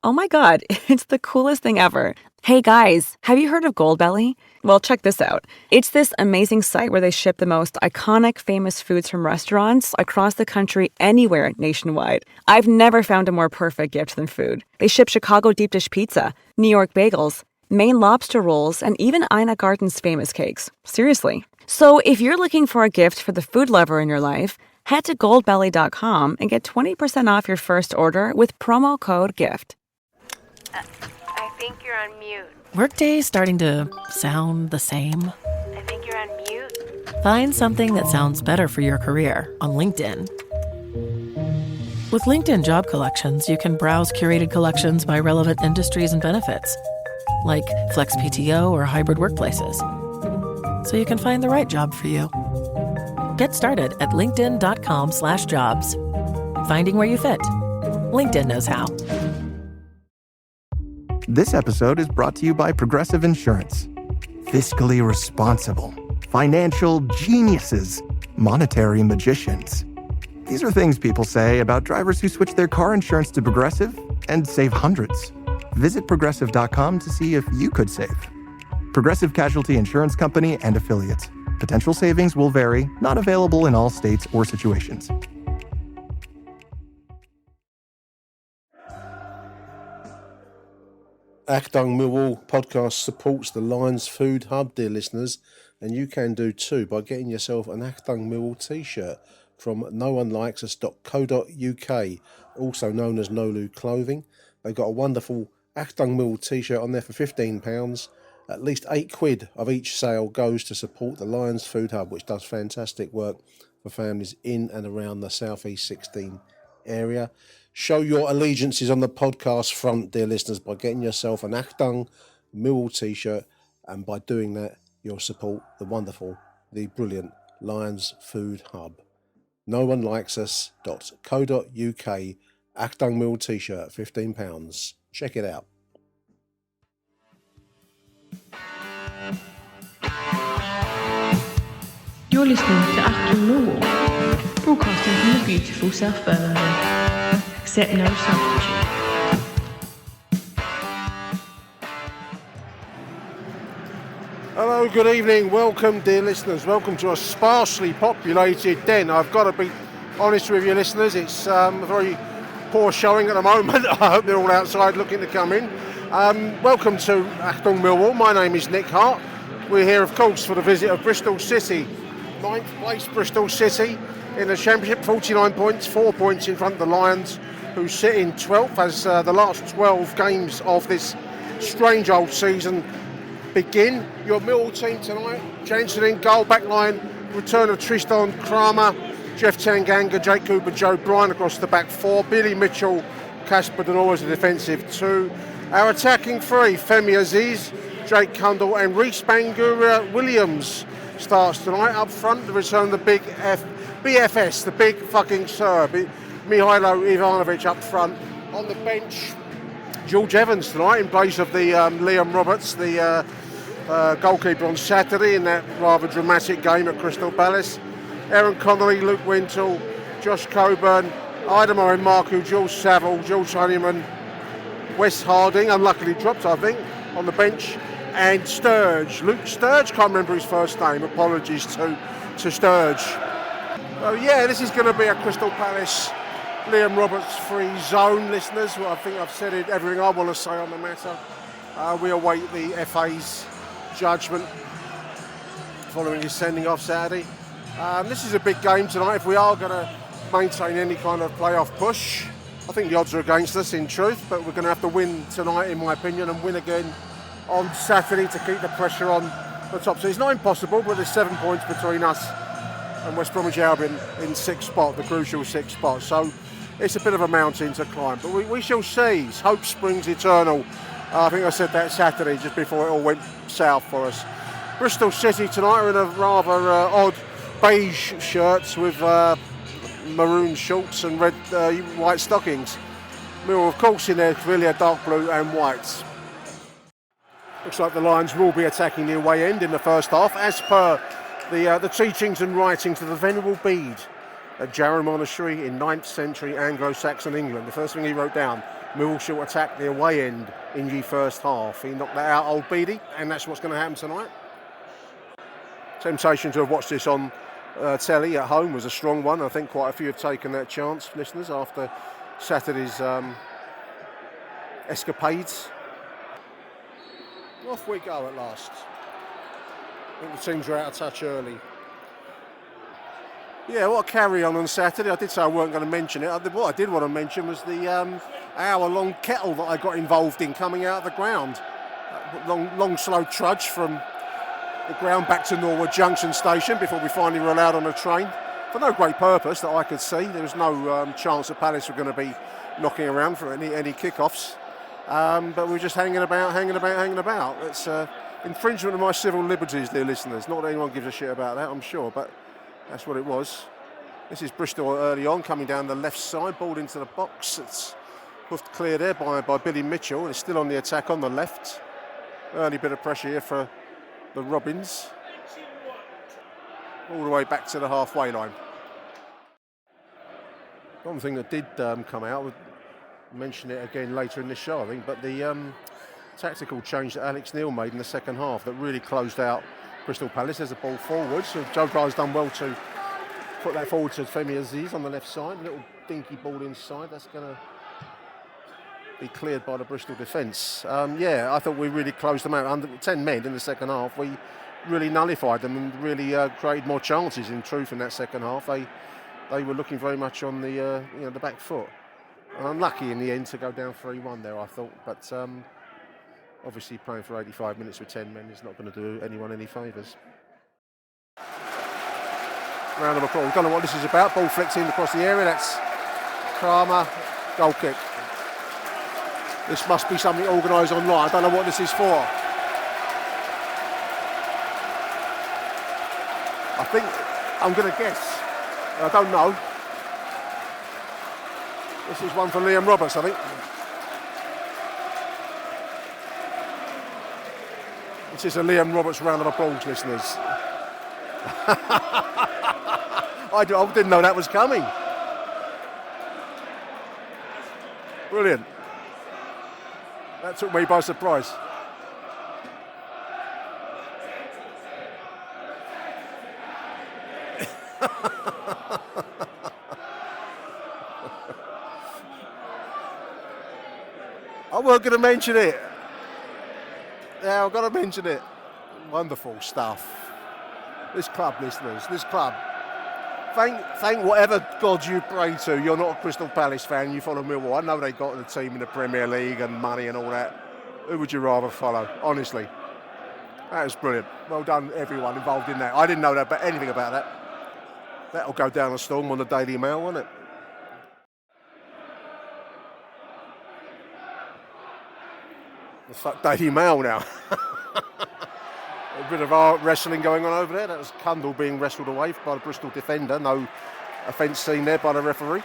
Oh my God, it's the coolest thing ever. Hey guys, have you heard of Goldbelly? Well, check this out. It's this amazing site where they ship the most iconic, famous foods from restaurants across the country, anywhere nationwide. I've never found a more perfect gift than food. They ship Chicago deep dish pizza, New York bagels, Maine lobster rolls, and even Ina Garten's famous cakes. Seriously. So if you're looking for a gift for the food lover in your life, head to goldbelly.com and get 20% off your first order with promo code GIFT. I think you're on mute. Workday starting to sound the same? I think you're on mute. Find something that sounds better for your career on LinkedIn. With LinkedIn Job Collections, you can browse curated collections by relevant industries and benefits, like flex PTO or hybrid workplaces, so you can find the right job for you. Get started at linkedin.com/jobs. Finding where you fit. LinkedIn knows how. This episode is brought to you by Progressive Insurance. Fiscally responsible, financial geniuses, monetary magicians. These are things people say about drivers who switch their car insurance to Progressive and save hundreds. Visit progressive.com to see if you could save. Progressive Casualty Insurance Company and Affiliates. Potential savings will vary, not available in all states or situations. Achtung Millwall podcast supports the Lions Food Hub, dear listeners, and you can do too by getting yourself an Achtung Millwall t-shirt from noonelikes.co.uk, also known as Nolu Clothing. They've got a wonderful Achtung Millwall t-shirt on there for £15. At least £8 of each sale goes to support the Lions Food Hub, which does fantastic work for families in and around the South East 16 area. Show your allegiances on the podcast front, dear listeners, by getting yourself an Achtung Millwall t-shirt, and by doing that, you'll support the wonderful, the brilliant Lions Food Hub. noonelikes.co.uk, Achtung Millwall t-shirt, £15. Check it out. You're listening to Achtung Millwall, broadcasting from the beautiful South Birmingham. Accept no substitute. Hello, good evening. Welcome, dear listeners. Welcome to a sparsely populated den. I've got to be honest with you, listeners. It's a very poor showing at the moment. I hope they're all outside looking to come in. Welcome to Achtung Millwall. My name is Nick Hart. We're here, of course, for the visit of Bristol City. 9th place Bristol City in the Championship, 49 points, 4 points in front of the Lions, who sit in 12th as the last 12 games of this strange old season begin. Your Millwall team tonight: Jensen in goal, backline, return of Tristan Kramer, Jeff Tanganga, Jake Cooper, Joe Bryan across the back four, Billy Mitchell, Casper Denor as a defensive two. Our attacking three: Femi Aziz, Jake Cundall and Reece Bangura Williams starts tonight. Up front, the return of the big BFS, the big fucking Serb, Mihailo Ivanovic up front. On the bench, George Evans tonight in place of the Liam Roberts, the goalkeeper on Saturday in that rather dramatic game at Crystal Palace. Aaron Connolly, Luke Wintle, Josh Coburn, Idemar and Marku, Jules Saville, George Honeyman, Wes Harding, unluckily dropped I think, on the bench, and Sturge. Luke Sturge, can't remember his first name, apologies to Sturge. Oh yeah, this is going to be a Crystal Palace Liam Roberts free zone, listeners. Well, I think I've said everything I want to say on the matter. We await the FA's judgment following his sending off Saturday. This is a big game tonight. If we are going to maintain any kind of playoff push, I think the odds are against us in truth, but we're going to have to win tonight in my opinion, and win again on Saturday to keep the pressure on the top. So it's not impossible, but there's 7 points between us and West Bromwich Albion in sixth spot, the crucial sixth spot. So it's a bit of a mountain to climb, but we shall see. Hope springs eternal. I think I said that Saturday just before it all went south for us. Bristol City tonight are in a rather odd beige shirts with maroon shorts and red white stockings. Millwall, of course, in their clearly dark blue and whites. Looks like the Lions will be attacking the away end in the first half, as per the teachings and writings of the Venerable Bede at Jarrow Monastery in 9th century Anglo-Saxon England. The first thing he wrote down Millwall shall attack the away end in the first half. He knocked that out, old Beatty, and that's what's going to happen tonight. Temptation to have watched this on telly at home was a strong one. I think quite a few have taken that chance, listeners, after Saturday's escapades. Off we go at last. I think the teams were out of touch early. Yeah, what a carry on Saturday. I did say I weren't going to mention it. What I did want to mention was the hour-long kettle that I got involved in coming out of the ground. Long, slow trudge from the ground back to Norwood Junction Station before we finally were allowed on a train. For no great purpose that I could see. There was no chance that Palace were going to be knocking around for any kick-offs. But we were just hanging about. It's infringement of my civil liberties, dear listeners. Not that anyone gives a shit about that, I'm sure, but that's what it was. This is Bristol early on, coming down the left side, ball into the box. It's hoofed clear there by Billy Mitchell. It's still on the attack on the left. Early bit of pressure here for the Robins. All the way back to the halfway line. One thing that did come out, we'll mention it again later in this show, I think, but the tactical change that Alex Neil made in the second half that really closed out Crystal Palace. There's a ball forward, so Joe Dry's done well to put that forward to Femi Aziz on the left side. A little dinky ball inside, that's going to be cleared by the Bristol defence. I thought we really closed them out. Under 10 men in the second half, we really nullified them and really created more chances in truth in that second half. They were looking very much on the the back foot. And unlucky in the end to go down 3-1 there, I thought, but obviously playing for 85 minutes with 10 men is not going to do anyone any favours. Round of applause. Don't know what this is about. Ball flicked in across the area. That's Kramer. Goal kick. This must be something organised online. I don't know what this is for. I think, I'm going to guess. I don't know. This is one for Liam Roberts, I think. This is a Liam Roberts round of applause, listeners. I didn't know that was coming. Brilliant. That took me by surprise. I weren't going to mention it. Yeah, I've got to mention it. Wonderful stuff. This club, listeners, this club. Thank whatever God you pray to. You're not a Crystal Palace fan, you follow Millwall. I know they got the team in the Premier League and money and all that. Who would you rather follow, honestly? That was brilliant. Well done, everyone involved in that. I didn't know that, but anything about that. That'll go down a storm on the Daily Mail, won't it? The fuck Daily Mail now. A bit of art wrestling going on over there. That was Cundall being wrestled away by the Bristol defender. No offence seen there by the referee.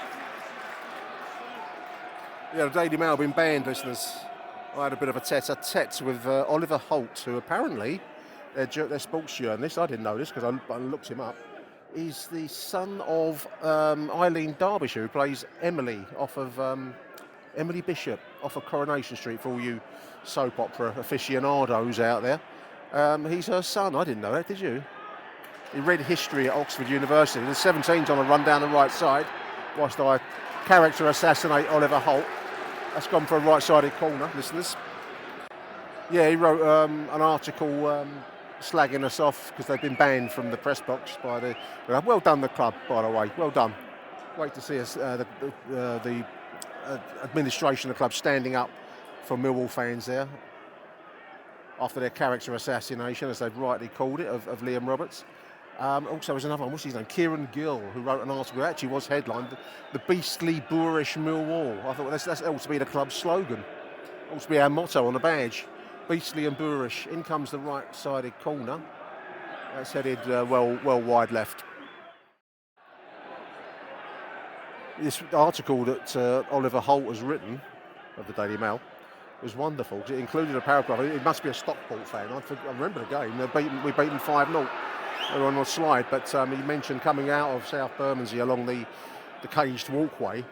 Yeah, the Daily Mail been banned, listeners. I had a bit of a tete-a-tete with Oliver Holt, who apparently, their sports journalist, I didn't know this because I looked him up, he's the son of Eileen Derbyshire, who plays Emily off of Emily Bishop off of Coronation Street for all you soap opera aficionados out there. He's her son. I didn't know that, did you? He read history at Oxford University. The 17's on a run down the right side, whilst I character assassinate Oliver Holt. That's gone for a right-sided corner, listeners. Yeah, he wrote an article slagging us off because they've been banned from the press box by the... well done, the club, by the way. Well done. Great to see us, the administration of the club standing up for Millwall fans there after their character assassination, as they've rightly called it, of Liam Roberts. Also, there's another one, what's his name? Kieran Gill, who wrote an article that actually was headlined, the beastly, boorish Millwall. I thought that ought to be the club's slogan. Ought to be our motto on the badge. Beastly and boorish. In comes the right-sided corner. That's headed well wide left. This article that Oliver Holt has written, of the Daily Mail, was wonderful. It included a paragraph. It must be a Stockport fan. I remember the game. We beat them 5-0. They were on a slide, but he mentioned coming out of South Bermondsey along the caged walkway,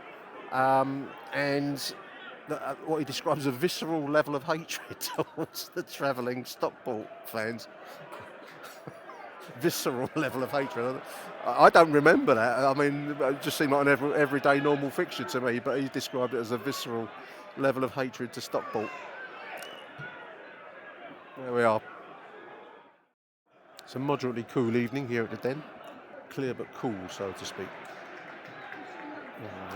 and what he describes as a visceral level of hatred towards the travelling Stockport fans. Visceral level of hatred. I don't remember that. I mean, it just seemed like an everyday normal fixture to me, but he described it as a visceral level of hatred to Stockport. There we are. It's a moderately cool evening here at the Den. Clear but cool, so to speak.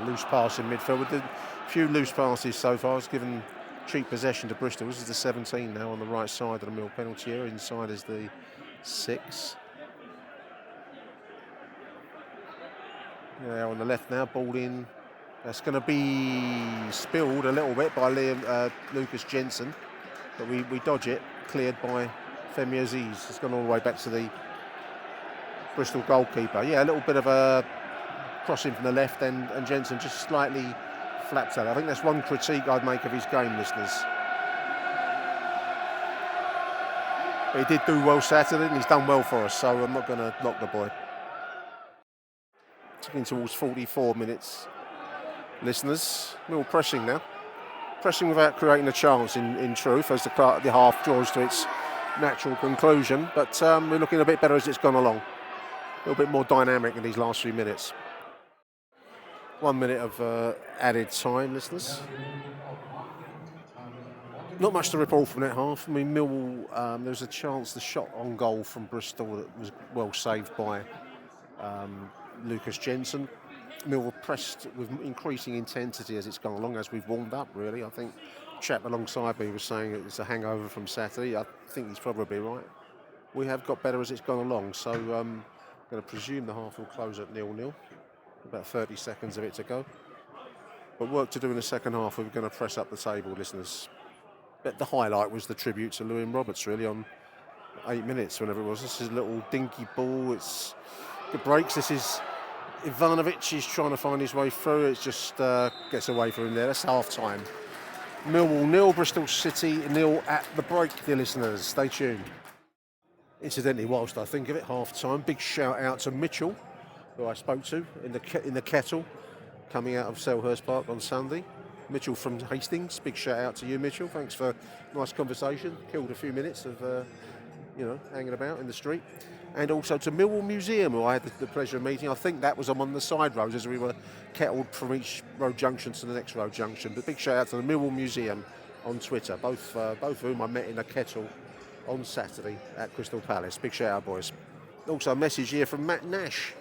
Loose pass in midfield. With a few loose passes so far. It's given cheap possession to Bristol. This is the 17 now on the right side of the Mill penalty area. Inside is the 6. Yeah, on the left now, ball in. That's going to be spilled a little bit by Lucas Jensen, but we dodge it. Cleared by Femi Aziz. It's gone all the way back to the Bristol goalkeeper. Yeah, a little bit of a crossing from the left, and Jensen just slightly flapped out. I think that's one critique I'd make of his game, listeners. But he did do well Saturday, and he's done well for us, so I'm not going to knock the boy. Ticking towards 44 minutes, listeners. Mill pressing now. Pressing without creating a chance, in truth, as the half draws to its natural conclusion. But we're looking a bit better as it's gone along. A little bit more dynamic in these last few minutes. 1 minute of added time, listeners. Not much to report from that half. I mean, Millwall, there was a chance, the shot on goal from Bristol that was well saved by Lucas Jensen. Millwall pressed with increasing intensity as it's gone along, as we've warmed up, really. I think chap alongside me was saying it's a hangover from Saturday. I think he's probably right. We have got better as it's gone along, so I'm going to presume the half will close at 0-0. About 30 seconds of it to go. But work to do in the second half. We're going to press up the table, listeners. But the highlight was the tribute to Lewin Roberts, really, on 8 minutes, whenever it was. This is a little dinky ball. It's good breaks. This is Ivanovic is trying to find his way through. It just gets away from him there. That's half time. Millwall 0, Bristol City 0 at the break, dear listeners. Stay tuned. Incidentally, whilst I think of it, half time, big shout out to Mitchell, who I spoke to in the kettle coming out of Selhurst Park on Sunday. Mitchell from Hastings. Big shout out to you, Mitchell. Thanks for a nice conversation. Killed a few minutes of hanging about in the street. And also to Millwall Museum, who I had the pleasure of meeting. I think that was on one of the side roads as we were kettled from each road junction to the next road junction. But big shout out to the Millwall Museum on Twitter, both of whom I met in a kettle on Saturday at Crystal Palace. Big shout out, boys. Also a message here from Matt Nash.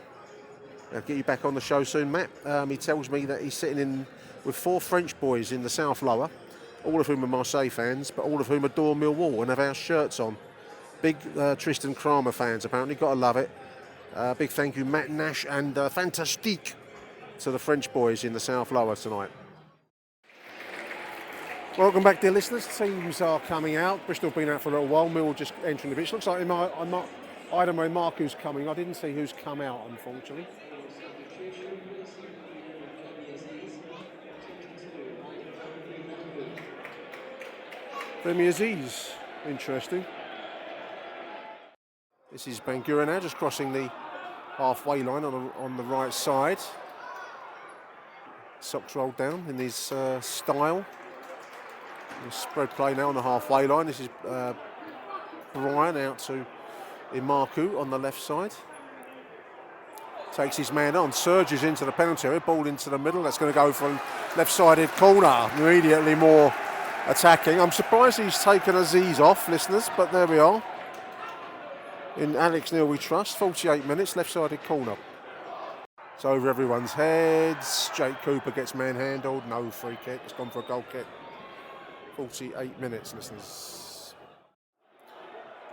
I'll get you back on the show soon, Matt. He tells me that he's sitting in with 4 French boys in the South Lower, all of whom are Marseille fans, but all of whom adore Millwall and have our shirts on. Big Tristan Kramer fans, apparently. Got to love it. Big thank you, Matt Nash, and fantastique to the French boys in the South Lower tonight. Welcome back, dear listeners. Teams are coming out. Bristol been out for a little while. Millwall just entering the pitch. Looks like I don't know Mark who's coming. I didn't see who's come out, unfortunately. Femi Aziz, interesting. This is Bangura now, just crossing the halfway line on the right side. Socks rolled down in his style. Spread play now on the halfway line. This is Brian out to Imaku on the left side. Takes his man on, surges into the penalty area, ball into the middle. That's going to go for a left-sided corner. Immediately more attacking. I'm surprised he's taken Aziz off, listeners, but there we are. In Alex Neil we trust. 48 minutes, left-sided corner. It's over everyone's heads. Jake Cooper gets manhandled. No free kick. It's gone for a goal kick. 48 minutes, listeners.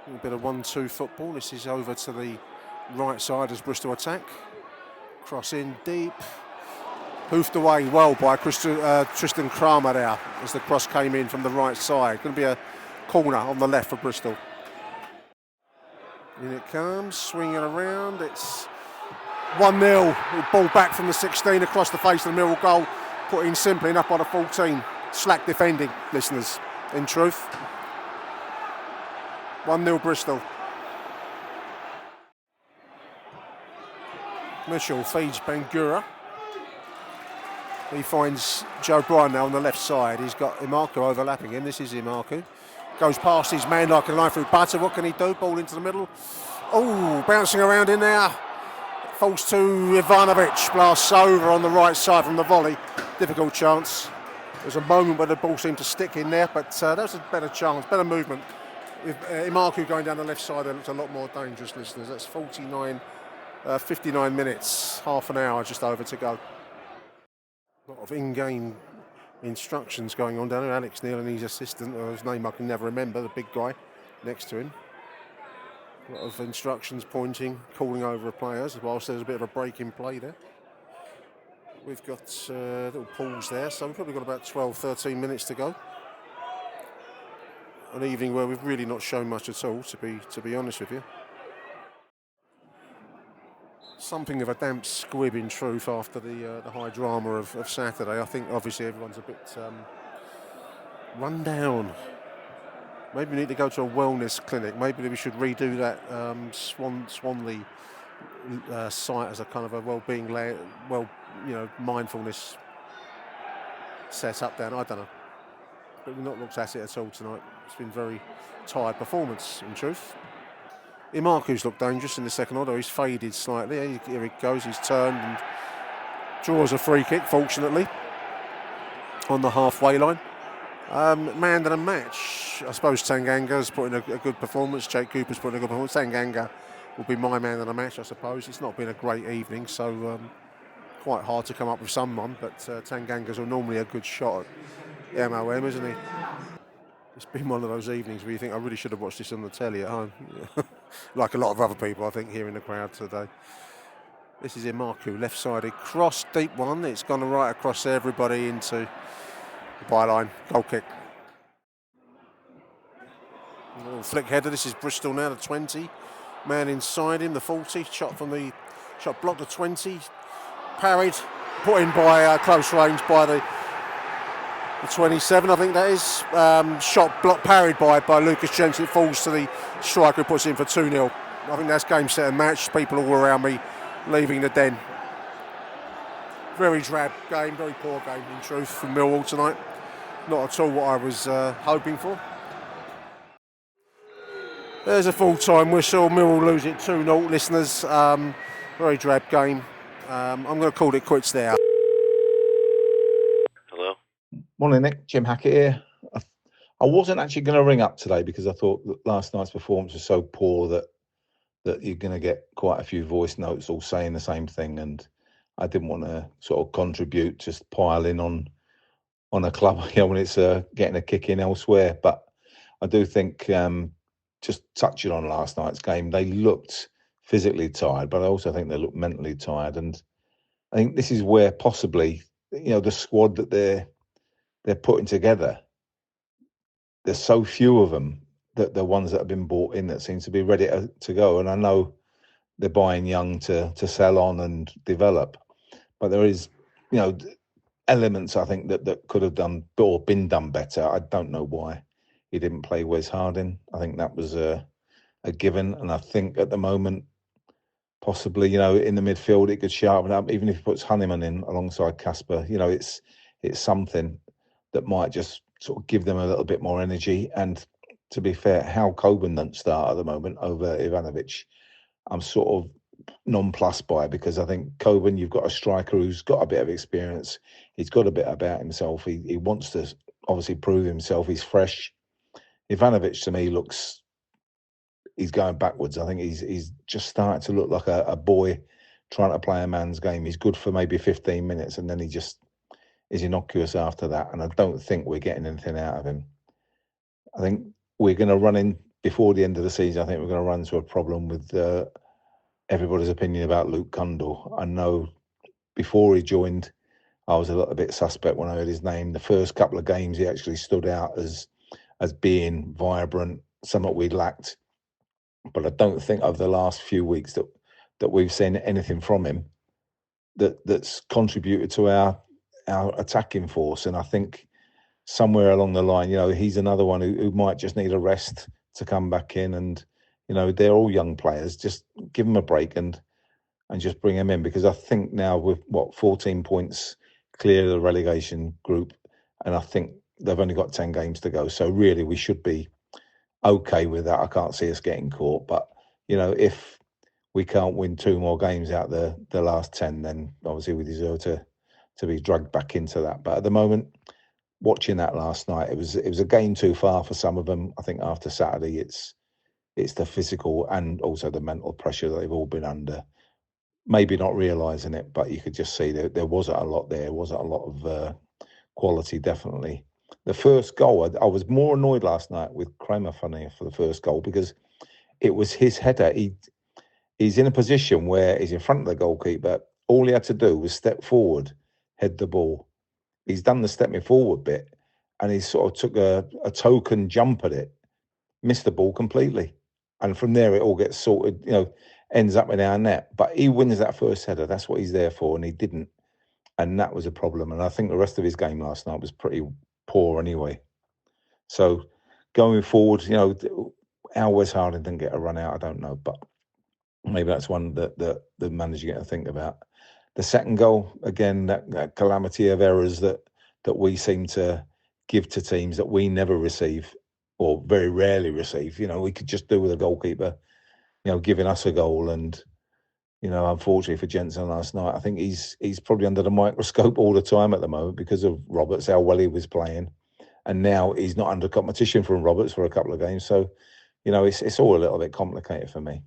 A little bit of 1-2 football. This is over to the right side as Bristol attack. Cross in deep. Hoofed away well by Tristan Kramer there as the cross came in from the right side. Going to be a corner on the left for Bristol. In it comes, swinging around. It's 1-0. Ball back from the 16 across the face of the Millwall goal. Put in simply enough by the 14. Slack defending, listeners, in truth. 1-0 Bristol. Mitchell feeds Bangura. He finds Joe Bryan now on the left side. He's got Imaku overlapping him. This is Imaku. Goes past his man like a line through butter. What can he do? Ball into the middle. Oh, bouncing around in there. Falls to Ivanovic. Blasts over on the right side from the volley. Difficult chance. There's a moment where the ball seemed to stick in there, but that was a better chance, better movement. With Imaku going down the left side, it looks a lot more dangerous, listeners. That's 59 minutes, half an hour just over to go. A lot of in-game instructions going on down there. Alex Neil and his assistant, whose name I can never remember, the big guy next to him. A lot of instructions pointing, calling over players, whilst there's a bit of a break in play there. We've got a little pause there, so we've probably got about 12, 13 minutes to go. An evening where we've really not shown much at all, to be honest with you. Something of a damp squib in truth after the high drama of Saturday. I think obviously everyone's a bit run down. Maybe we need to go to a wellness clinic. Maybe we should redo that Swanley site as a kind of a well-being, mindfulness set up down. I don't know. But we've not looked at it at all tonight. It's been very tired performance, in truth. Imaku's looked dangerous in the second, although he's faded slightly. Here he goes, he's turned and draws a free kick, fortunately, on the halfway line. Man of the match, I suppose Tanganga's putting a good performance. Jake Cooper's putting a good performance. Tanganga will be my man of the match, I suppose. It's not been a great evening, so quite hard to come up with someone, but Tanganga's normally a good shot at MOM, isn't he? It's been one of those evenings where you think, I really should have watched this on the telly at home. Like a lot of other people, I think, here in the crowd today. This is Imaku, left-sided cross, deep one. It's gone right across everybody into the byline. Goal kick. A little flick header. This is Bristol now, the 20. Man inside him, the 40. Shot blocked the 20. Parried, put in by close range by the 27, I think that is. Shot blocked, parried by Lucas Jensen. It falls to the striker, who puts in for 2-0. I think that's game, set and match. People all around me leaving the den. Very drab game, very poor game in truth from Millwall tonight. Not at all what I was hoping for. There's a full-time whistle. Millwall lose it 2-0, listeners. Very drab game. I'm going to call it quits there. Hello? Morning, Nick. Jim Hackett here. I wasn't actually going to ring up today because I thought that last night's performance was so poor that you're going to get quite a few voice notes all saying the same thing, and I didn't want to sort of contribute, just pile in on a club when it's getting a kick in elsewhere. But I do think, just touching on last night's game, they looked physically tired, but I also think they looked mentally tired. And I think this is where possibly, the squad that they're putting together, there's so few of them that the ones that have been bought in that seem to be ready to go. And I know they're buying young to sell on and develop, but there is, elements I think that could have done or been done better. I don't know why he didn't play Wes Harding. I think that was a given, and I think at the moment, possibly, in the midfield, it could sharpen up. Even if he puts Honeyman in alongside Casper, it's something that might just sort of give them a little bit more energy. And to be fair, how Coburn doesn't start at the moment over Ivanovic, I'm sort of nonplussed by, because I think Coburn, you've got a striker who's got a bit of experience. He's got a bit about himself. He wants to obviously prove himself. He's fresh. Ivanovic, to me, he's going backwards. I think he's just starting to look like a boy trying to play a man's game. He's good for maybe 15 minutes, and then he just is innocuous after that. And I don't think we're getting anything out of him. I think we're going to run in, before the end of the season, I think we're going to run into a problem with everybody's opinion about Luke Cundle. I know before he joined, I was a little bit suspect when I heard his name. The first couple of games, he actually stood out as being vibrant, something we lacked. But I don't think over the last few weeks that we've seen anything from him that's contributed to our attacking force. And I think somewhere along the line, he's another one who might just need a rest to come back in. And, they're all young players. Just give them a break and just bring them in, because I think now with 14 points clear the relegation group, and I think they've only got 10 games to go. So really, we should be okay with that. I can't see us getting caught, but if we can't win 2 more games out the last 10, then obviously we deserve to be dragged back into that. But at the moment, watching that last night, it was a game too far for some of them. I think after Saturday, it's the physical and also the mental pressure that they've all been under. Maybe not realising it, but you could just see that there wasn't a lot there. There wasn't a lot of quality, definitely. The first goal, I was more annoyed last night with Kramer, funny, for the first goal, because it was his header. He's in a position where he's in front of the goalkeeper. All he had to do was step forward, head the ball. He's done the stepping forward bit, and he sort of took a token jump at it, missed the ball completely. And from there, it all gets sorted, ends up in our net. But he wins that first header. That's what he's there for, and he didn't. And that was a problem. And I think the rest of his game last night was pretty poor anyway. So going forward, how Wes Harding didn't get a run out, I don't know. But maybe that's one that the manager get to think about. The second goal, again, that calamity of errors that we seem to give to teams that we never receive, or very rarely receive. We could just do with a goalkeeper, giving us a goal. And, unfortunately for Jensen last night, I think he's probably under the microscope all the time at the moment because of Roberts, how well he was playing. And now he's not under competition from Roberts for a couple of games. So, it's all a little bit complicated for me.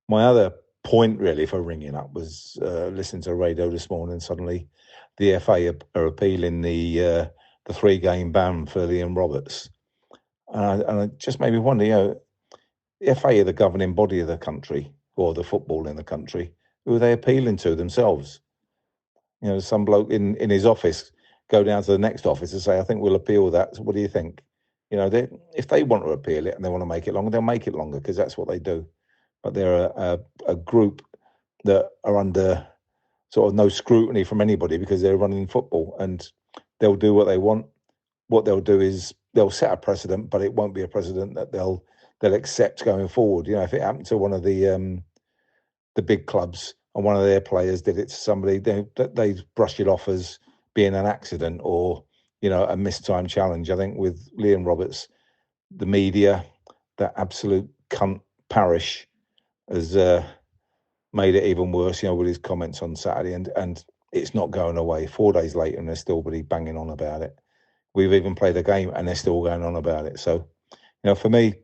My other point really for ringing up was listening to the radio this morning. Suddenly the FA are appealing the 3-game ban for Liam Roberts. And it just made me wonder, the FA are the governing body of the country, or the football in the country. Who are they appealing to themselves? Some bloke in his office go down to the next office and say, I think we'll appeal that. So what do you think? If they want to appeal it and they want to make it longer, they'll make it longer, because that's what they do. But they're a group that are under sort of no scrutiny from anybody because they're running football, and they'll do what they want. What they'll do is they'll set a precedent, but it won't be a precedent that they'll accept going forward. If it happened to one of the big clubs and one of their players did it to somebody, they brush it off as being an accident or a mistimed challenge. I think with Liam Roberts, the media, that absolute cunt Parish, has made it even worse, with his comments on Saturday, and it's not going away. 4 days later, and they're still really banging on about it. We've even played a game, and they're still going on about it. So, for me,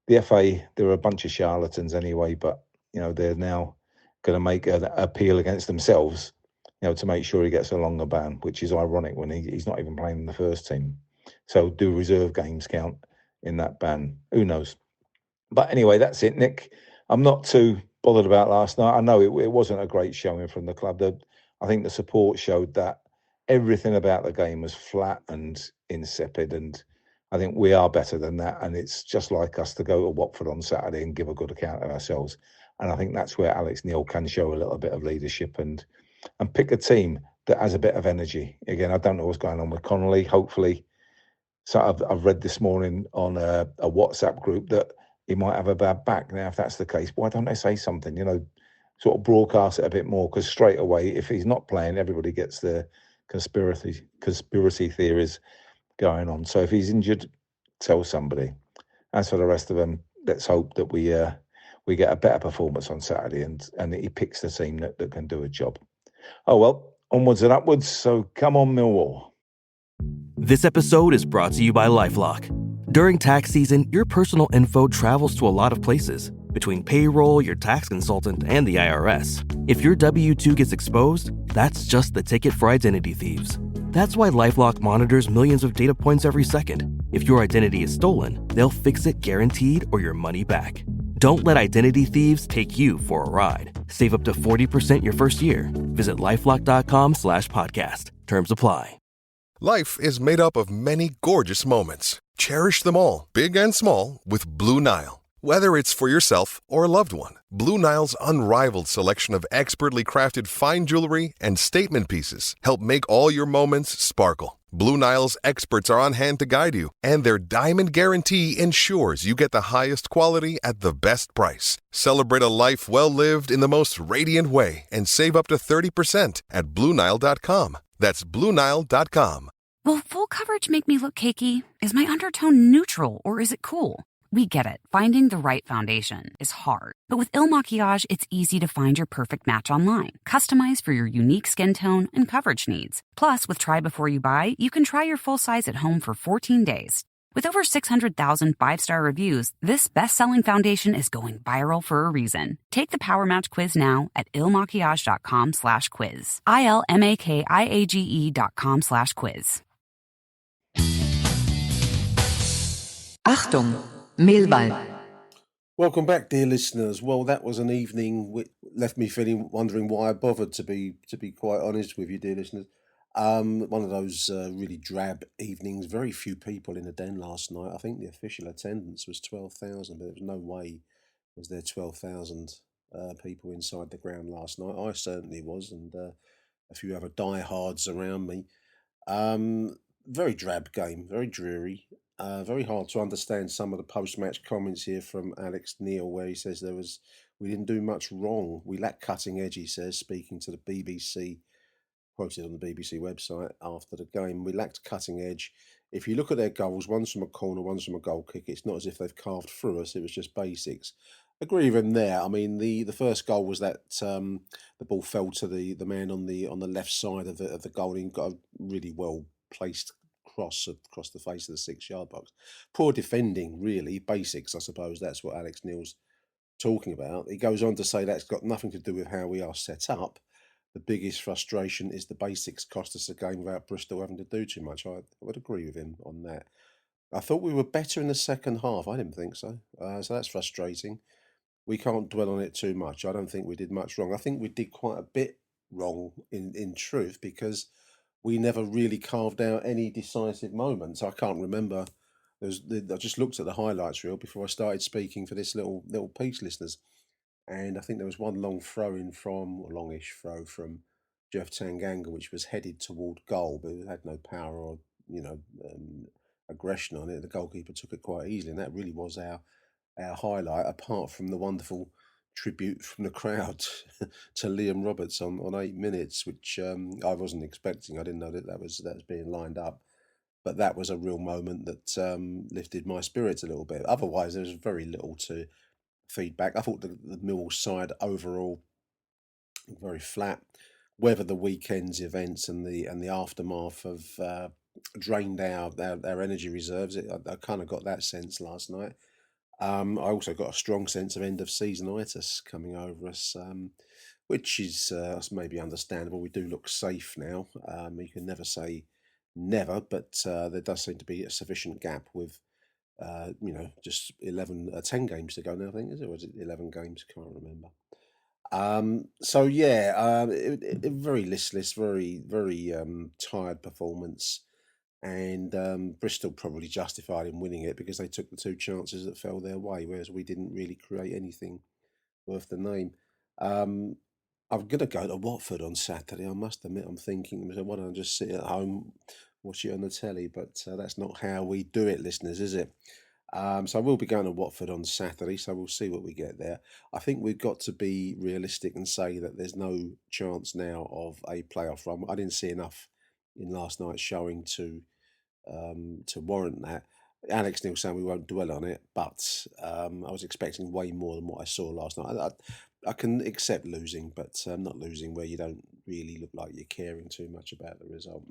the FA, they're a bunch of charlatans anyway, but, they're now going to make an appeal against themselves, to make sure he gets a longer ban, which is ironic when he's not even playing in the first team. So do reserve games count in that ban? Who knows? But anyway, that's it, Nick. I'm not too bothered about last night. I know it wasn't a great showing from the club. I think the support showed that everything about the game was flat and insipid, and I think we are better than that. And it's just like us to go to Watford on Saturday and give a good account of ourselves. And I think that's where Alex Neil can show a little bit of leadership and pick a team that has a bit of energy. Again, I don't know what's going on with Connolly. Hopefully, so I've read this morning on a WhatsApp group that he might have a bad back. Now, if that's the case, why don't they say something, sort of broadcast it a bit more? Because straight away, if he's not playing, everybody gets the conspiracy theories going on. So if he's injured, tell somebody. As for the rest of them, let's hope that we get a better performance on Saturday and he picks the team that can do a job. Oh, well, onwards and upwards. So come on, Millwall. This episode is brought to you by LifeLock. During tax season, your personal info travels to a lot of places. Between payroll, your tax consultant, and the IRS. If your W-2 gets exposed, that's just the ticket for identity thieves. That's why LifeLock monitors millions of data points every second. If your identity is stolen, they'll fix it guaranteed or your money back. Don't let identity thieves take you for a ride. Save up to 40% your first year. Visit LifeLock.com/podcast. Terms apply. Life is made up of many gorgeous moments. Cherish them all, big and small, with Blue Nile. Whether it's for yourself or a loved one, Blue Nile's unrivaled selection of expertly crafted fine jewelry and statement pieces help make all your moments sparkle. Blue Nile's experts are on hand to guide you, and their diamond guarantee ensures you get the highest quality at the best price. Celebrate a life well lived in the most radiant way and save up to 30% at BlueNile.com. That's BlueNile.com. Will full coverage make me look cakey? Is my undertone neutral or is it cool? We get it. Finding the right foundation is hard. But with Il Makiage, it's easy to find your perfect match online, customized for your unique skin tone and coverage needs. Plus, with Try Before You Buy, you can try your full size at home for 14 days. With over 600,000 five-star reviews, this best-selling foundation is going viral for a reason. Take the Power Match quiz now at ilmakiage.com/quiz. ILMAKIAGE.com/quiz. Achtung, Millwall. Welcome back, dear listeners. Well, that was an evening which left me wondering why I bothered. To be quite honest with you, dear listeners, one of those really drab evenings. Very few people in the den last night. I think the official attendance was 12,000, but there was no way was there 12,000 people inside the ground last night. I certainly was, and a few other diehards around me. Very drab game, very dreary. Very hard to understand some of the post-match comments here from Alex Neil, where he says we didn't do much wrong. We lack cutting edge, he says, speaking to the BBC, quoted on the BBC website after the game. We lacked cutting edge. If you look at their goals, one's from a corner, one's from a goal kick, it's not as if they've carved through us. It was just basics. Agree with him there. I mean, the first goal was that the ball fell to the man on the left side of the goal. He got a really well placed cross across the face of the 6-yard box. Poor defending, really. Basics, I suppose. That's what Alex Neil's talking about. He goes on to say that's got nothing to do with how we are set up. The biggest frustration is the basics cost us a game without Bristol having to do too much. I would agree with him on that. I thought we were better in the second half. I didn't think so. So that's frustrating. We can't dwell on it too much. I don't think we did much wrong. I think we did quite a bit wrong in truth, because we never really carved out any decisive moments. I can't remember. I just looked at the highlights reel before I started speaking for this little piece, listeners. And I think there was one longish throw from Jeff Tanganga, which was headed toward goal, but it had no power or aggression on it. The goalkeeper took it quite easily, and that really was our highlight, apart from the wonderful tribute from the crowd to Liam Roberts on 8 minutes, which I wasn't expecting. I didn't know that was being lined up, but that was a real moment that lifted my spirits a little bit. Otherwise, there was very little to feedback. I thought the Millwall side overall very flat. Whether the weekend's events and the aftermath have drained our energy reserves, I kind of got that sense last night. I also got a strong sense of end of season-itis coming over us, which is maybe understandable. We do look safe now. You can never say never, but there does seem to be a sufficient gap with just 10 games to go now, I think, is it? Or is it 11 games? Can't remember. Very listless, very, very tired performance. And Bristol probably justified in winning it because they took the 2 chances that fell their way, whereas we didn't really create anything worth the name. I'm going to go to Watford on Saturday. I must admit, I'm thinking, why don't I just sit at home, watch it on the telly? But that's not how we do it, listeners, is it? So I will be going to Watford on Saturday, so we'll see what we get there. I think we've got to be realistic and say that there's no chance now of a playoff run. I didn't see enough in last night's showing to warrant that. Alex Neil saying we won't dwell on it, but I was expecting way more than what I saw last night. I can accept losing, but not losing where you don't really look like you're caring too much about the result.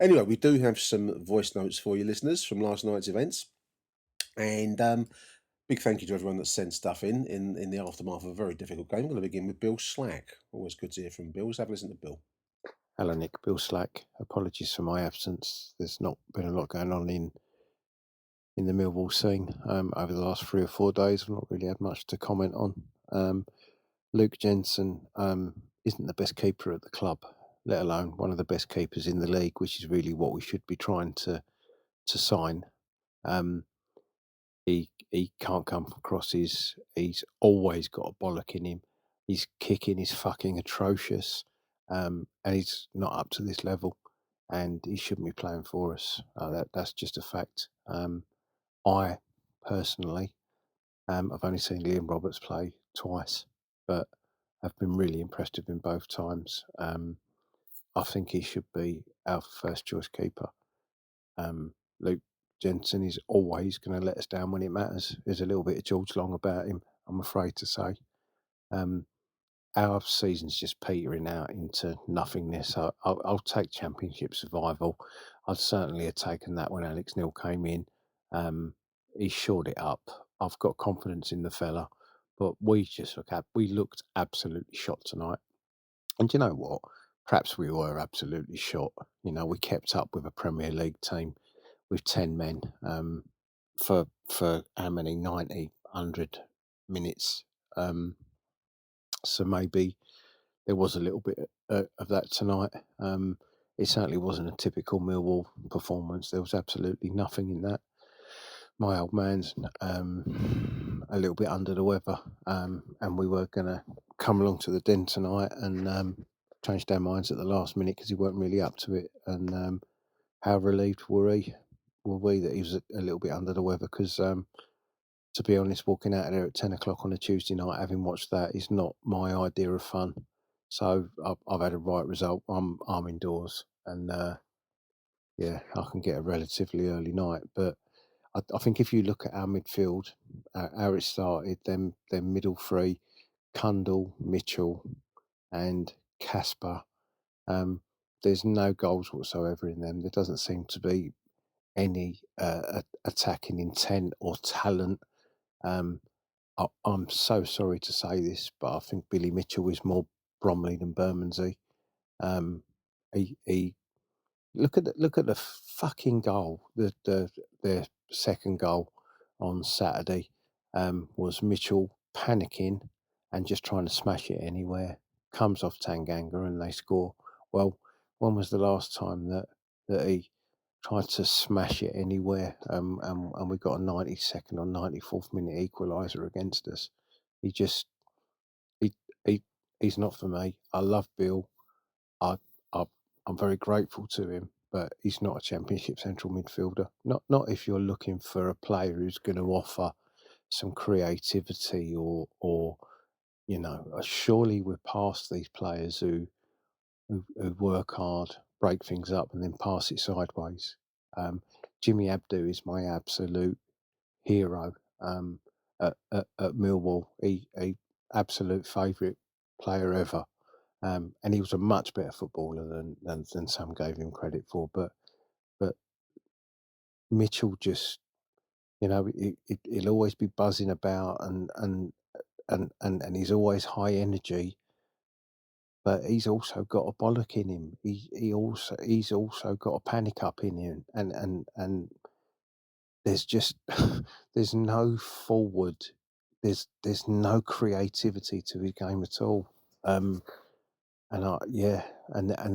Anyway, we do have some voice notes for you, listeners, from last night's events. And big thank you to everyone that sent stuff in the aftermath of a very difficult game. I'm going to begin with Bill Slack. Always good to hear from Bill. Let's have a listen to Bill. Hello, Nick. Bill Slack. Apologies for my absence. There's not been a lot going on in the Millwall scene over the last 3 or 4 days. I've not really had much to comment on. Luke Jensen isn't the best keeper at the club, let alone one of the best keepers in the league, which is really what we should be trying to sign. He can't come across he's always got a bollock in him. His kicking is fucking atrocious. And he's not up to this level, and he shouldn't be playing for us. That's just a fact. I personally, I've only seen Liam Roberts play twice, but I've been really impressed with him both times. I think he should be our first choice keeper. Luke Jensen is always going to let us down when it matters. There's a little bit of George Long about him, I'm afraid to say. Our season's just petering out into nothingness. I'll take Championship survival. I'd certainly have taken that when Alex Neil came in. He shored it up. I've got confidence in the fella, but we looked absolutely shot tonight. And you know what? Perhaps we were absolutely shot. We kept up with a Premier League team with 10 men for how many? 90, 100 minutes. So maybe there was a little bit of that tonight. It certainly wasn't a typical Millwall performance. There was absolutely nothing in that. My old man's a little bit under the weather, and we were going to come along to the den tonight and changed our minds at the last minute because he weren't really up to it. And how relieved were we that he was a little bit under the weather? Because to be honest, walking out of there at 10 o'clock on a Tuesday night, having watched that, is not my idea of fun. So I've had a right result. I'm indoors, and I can get a relatively early night. But I think if you look at our midfield, how it started, them middle three, Cundall, Mitchell, and Casper. There's no goals whatsoever in them. There doesn't seem to be any attacking intent or talent. I'm so sorry to say this, but I think Billy Mitchell is more Bromley than Bermondsey. He look at the fucking goal. The second goal on Saturday was Mitchell panicking and just trying to smash it anywhere. Comes off Tanganga and they score. Well, when was the last time that he tried to smash it anywhere? And we got a 92nd or 94th minute equaliser against us. He's not for me. I love Bill. I'm very grateful to him, but he's not a Championship central midfielder. Not if you're looking for a player who's going to offer some creativity or surely we're past these players who work hard, break things up, and then pass it sideways. Jimmy Abdu is my absolute hero at Millwall. He absolute favourite player ever. And he was a much better footballer than some gave him credit for. But Mitchell just, he'll always be buzzing about and he's always high energy. But he's also got a bollock in him. He's also got a panic up in him, and there's just there's no forward. There's no creativity to his game at all. And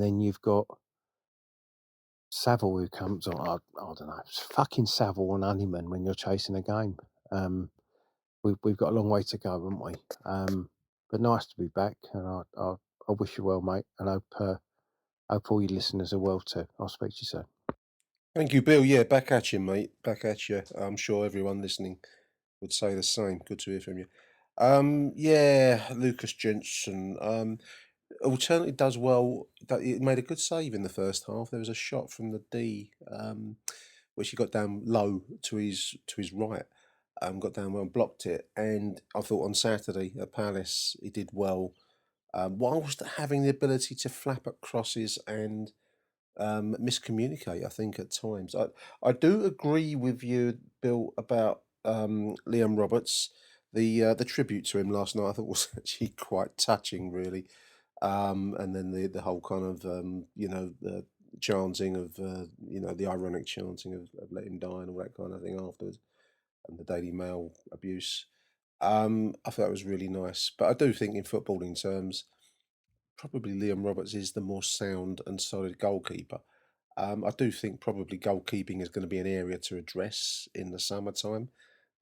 then you've got Saville who comes on. I don't know. It's fucking Saville and Honeyman when you're chasing a game. We've got a long way to go, haven't we? But nice to be back, and I wish you well, mate. And hope all your listeners are well too. I'll speak to you soon. Thank you, Bill. Yeah, back at you, mate. Back at you. I'm sure everyone listening would say the same. Good to hear from you. Lucas Jensen. Alternately does well. That it made a good save in the first half. There was a shot from the D, which he got down low to his right. Got down well and blocked it. And I thought on Saturday at Palace he did well, whilst having the ability to flap at crosses and miscommunicate. I think at times. I do agree with you, Bill, about Liam Roberts. The tribute to him last night I thought was actually quite touching, really. And then the whole kind of the chanting of the ironic chanting of let him die and all that kind of thing afterwards, and the Daily Mail abuse. I thought that was really nice. But I do think in footballing terms, probably Liam Roberts is the more sound and solid goalkeeper. I do think probably goalkeeping is going to be an area to address in the summertime.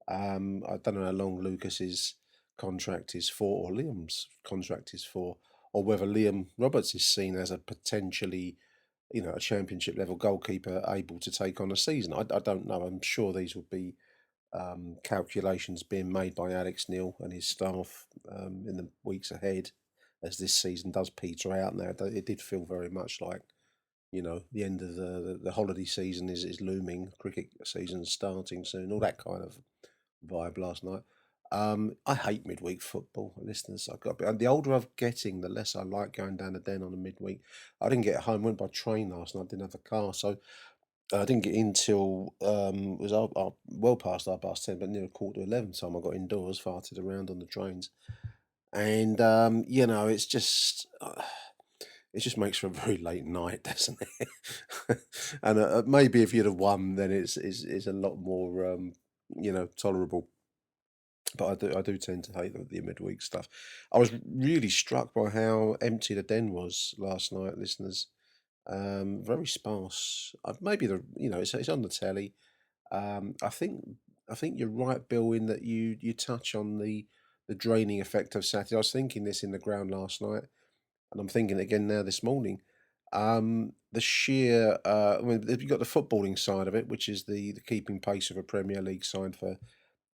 I don't know how long Lucas's contract is for, or Liam's contract is for, or whether Liam Roberts is seen as a potentially, a championship level goalkeeper able to take on a season. I don't know. I'm sure these would be calculations being made by Alex Neil and his staff in the weeks ahead as this season does peter out now. It did feel very much like, the end of the holiday season is looming, cricket season's starting soon, all that kind of vibe last night. I hate midweek football, listeners. And the older I'm getting, the less I like going down the Den on a midweek. I didn't get home, went by train last night, didn't have a car, so I didn't get in till it was well past 10:30, but near 11:15 time I got indoors, farted around on the trains, and it's just. It just makes for a very late night, doesn't it? And maybe if you'd have won, then it's a lot more tolerable. But I do tend to hate the midweek stuff. I was really struck by how empty the Den was last night, listeners. Very sparse. Maybe it's on the telly. I think you're right, Bill, in that you touch on the draining effect of Saturday. I was thinking this in the ground last night, and I'm thinking it again now this morning. The sheer, you've got the footballing side of it, which is the keeping pace of a Premier League side for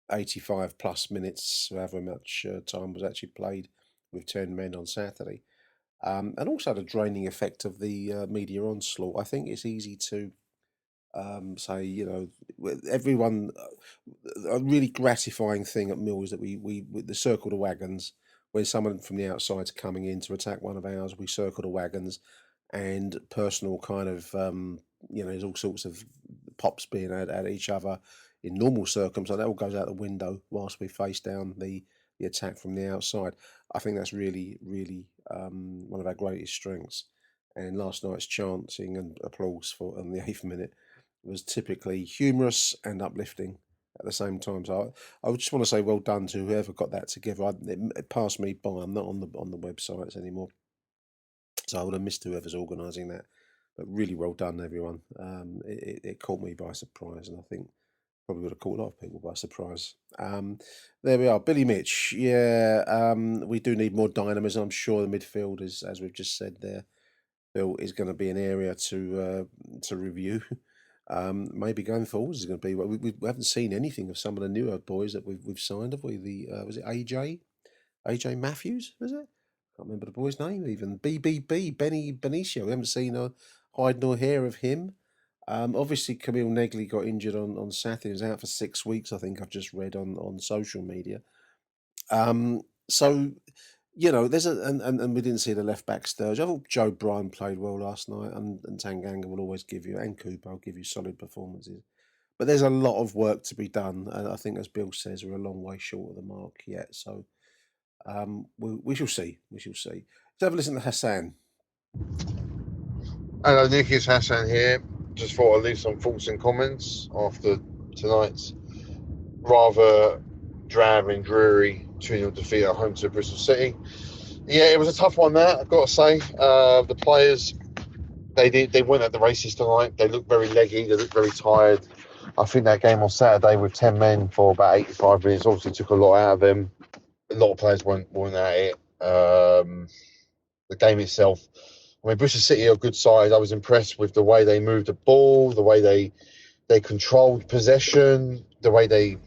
85 plus minutes, however much time was actually played with 10 men on Saturday. And also the draining effect of the media onslaught. I think it's easy to say, everyone, a really gratifying thing at Mill is that we the circle the wagons. When someone from the outside's coming in to attack one of ours, we circle the wagons, and personal kind of, there's all sorts of pops being had at each other in normal circumstances. That all goes out the window whilst we face down the attack from the outside. I think that's really, really one of our greatest strengths. And last night's chanting and applause for the 8th minute was typically humorous and uplifting at the same time. So I would just want to say well done to whoever got that together. It passed me by. I'm not on the websites anymore, so I would have missed whoever's organising that. But really well done, everyone. It caught me by surprise, and I think probably would have caught a lot of people by surprise. There we are, Billy Mitch. Yeah, we do need more dynamism. I'm sure the midfield, as we've just said there, Bill, is going to be an area to review. Maybe going forward is going to be. We haven't seen anything of some of the newer boys that we've signed, have we? Was it AJ Matthews? Was it? Can't remember the boy's name even. BBB Benny Benicio. We haven't seen a hide nor hair of him. Obviously, Camille Negley got injured on Saturday. He was out for 6 weeks. I think I've just read on social media. So. There's and we didn't see the left back Sturge. I thought Joe Bryan played well last night, and Tanganga will always give you, and Cooper will give you solid performances. But there's a lot of work to be done, and I think, as Bill says, we're a long way short of the mark yet. So we shall see. We shall see. Let's have a listen to Hassan. Hello, Nick. It's Hassan here. Just thought I'd leave some thoughts and comments after tonight's rather drab and dreary 2-0 defeat at home to Bristol City. Yeah, it was a tough one there, I've got to say. The players, they went at the races tonight. They looked very leggy, they looked very tired. I think that game on Saturday with 10 men for about 85 minutes obviously took a lot out of them. A lot of players weren't at it. The game itself, I mean, Bristol City are a good side. I was impressed with the way they moved the ball, the way they controlled possession, the way they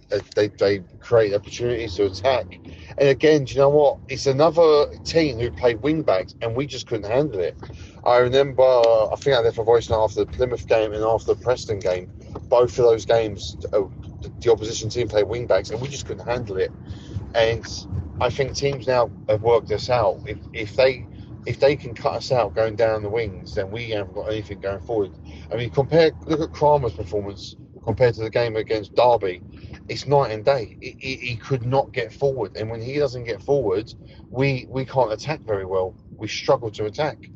create opportunities to attack. And again, do you know what? It's another team who played wing backs, and we just couldn't handle it. I remember, I think I left a voice note after the Plymouth game and after the Preston game. Both of those games, the opposition team played wing backs, and we just couldn't handle it. And I think teams now have worked this out. If they can cut us out going down the wings, then we haven't got anything going forward. I mean, look at Kramer's performance compared to the game against Derby. It's night and day. He could not get forward, and when he doesn't get forward, we can't attack very well. We struggle to attack.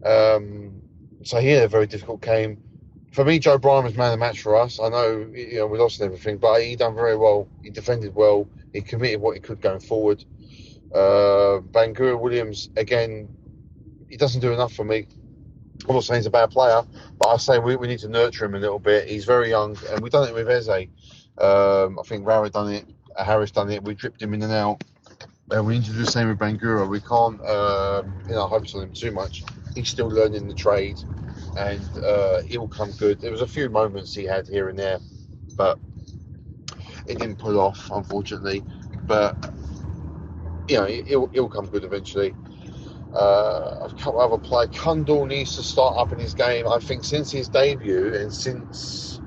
So he had a very difficult game. For me, Joe Bryan was man of the match for us. I know, we lost and everything, but he done very well. He defended well. He committed what he could going forward. Bangura Williams, again, he doesn't do enough for me. I'm not saying he's a bad player, but I say we need to nurture him a little bit. He's very young, and we've done it with Eze. I think Rara done it, Harris done it. We dripped him in and out. We need to do the same with Bangura. We can't pin our hopes on him too much. He's still learning the trade, and he'll come good. There was a few moments he had here and there, but it didn't pull off, unfortunately. But he'll come good eventually. A couple other players. Kundal needs to start up in his game. I think since his debut and since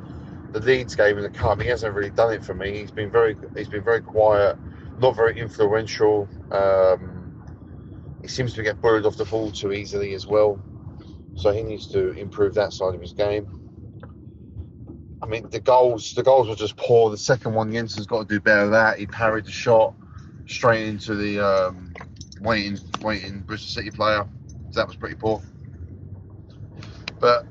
the Leeds game in the cup, he hasn't really done it for me. He's been very quiet, not very influential. He seems to get bullied off the ball too easily as well. So he needs to improve that side of his game. I mean, the goals were just poor. The second one, Jensen's got to do better than that. He parried the shot straight into the waiting Bristol City player. So that was pretty poor. But,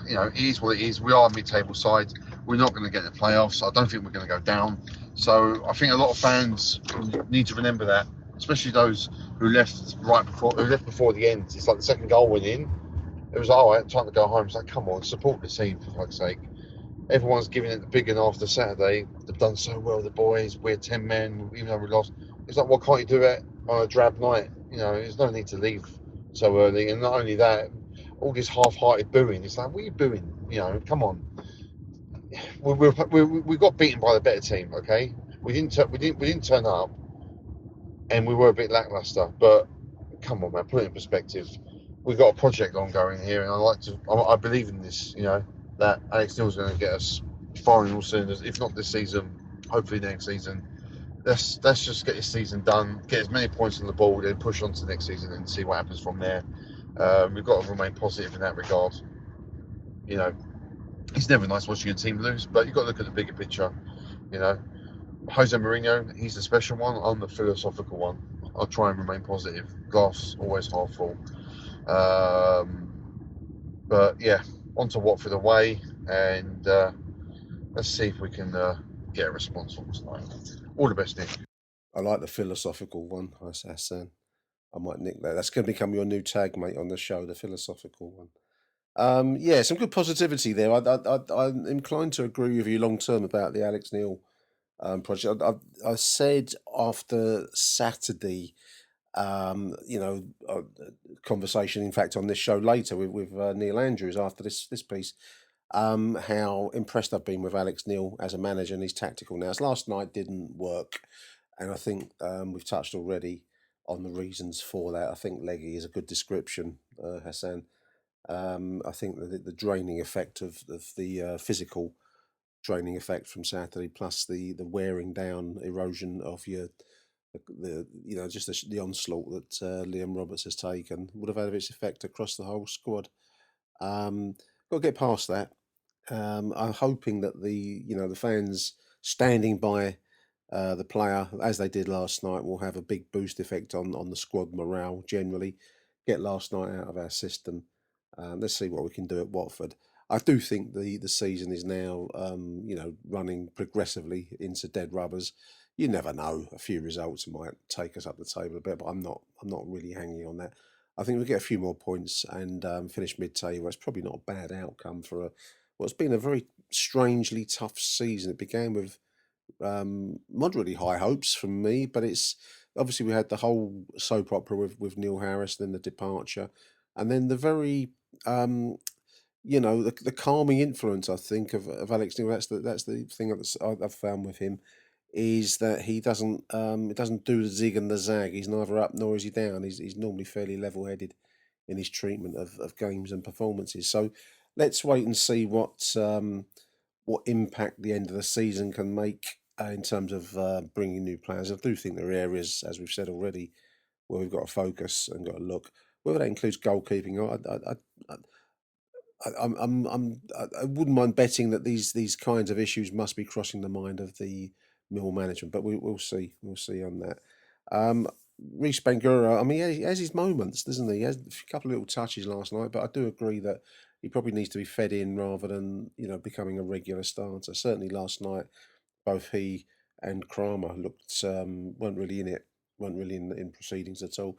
it is what it is. We are a mid-table side. We're not going to get the playoffs. I don't think we're going to go down. So I think a lot of fans need to remember that, especially those who left before the end. It's like the second goal went in. It was time to go home. It's like, come on, support the team for fuck's sake. Everyone's giving it the big one after Saturday. They've done so well, the boys. We're 10 men, even though we lost. It's like, why can't you do it on a drab night? There's no need to leave so early. And not only that, all this half-hearted booing. It's like, what are you booing? Come on. We got beaten by the better team. Okay, we didn't turn up, and we were a bit lackluster. But come on, man, put it in perspective. We've got a project ongoing here, and I believe in this. That Alex Neil's going to get us firing all cylinders. If not this season, hopefully next season. Let's just get this season done, get as many points on the board, then push on to next season and see what happens from there. We've got to remain positive in that regard. It's never nice watching a team lose, but you've got to look at the bigger picture. Jose Mourinho, he's the special one. I'm the philosophical one. I'll try and remain positive. Glass always half full. But yeah, on to Watford away, and let's see if we can get a response from tonight. All the best, Nick. I like the philosophical one, Hassan. I might nick that. That's going to become your new tag, mate, on the show, the philosophical one. Yeah, some good positivity there. I'm inclined to agree with you long term about the Alex Neil project. I said after Saturday, conversation, in fact, on this show later with Neil Andrews after this piece, how impressed I've been with Alex Neil as a manager and his tactical nous. Last night didn't work, and I think we've touched already on the reasons for that. I think leggy is a good description, Hassan. I think that the draining effect of the physical draining effect from Saturday, plus the wearing down, erosion of the onslaught that Liam Roberts has taken would have had its effect across the whole squad. Got to get past that. I'm hoping that the fans standing by the player as they did last night will have a big boost effect on the squad morale generally. Get last night out of our system. Let's see what we can do at Watford. I do think the season is now running progressively into dead rubbers. You never know. A few results might take us up the table a bit, but I'm not really hanging on that. I think we get a few more points and finish mid-table. It's probably not a bad outcome for what's been a very strangely tough season. It began with moderately high hopes from me, but it's obviously we had the whole soap opera with Neil Harris, then the departure, and then the very the calming influence, I think, of Alex Neil. That's the thing that I've found with him, is that he doesn't do the zig and the zag. He's neither up nor is he down. He's normally fairly level headed in his treatment of games and performances. So let's wait and see what impact the end of the season can make in terms of bringing new players. I do think there are areas, as we've said already, where we've got to focus and got to look. Whether that includes goalkeeping, I wouldn't mind betting that these kinds of issues must be crossing the mind of the Mill management, but we'll see. We'll see on that. Reece Bangura, I mean, he has his moments, doesn't he? He has a couple of little touches last night, but I do agree that he probably needs to be fed in rather than becoming a regular starter. Certainly last night, both he and Kramer weren't really in it, weren't really in proceedings at all.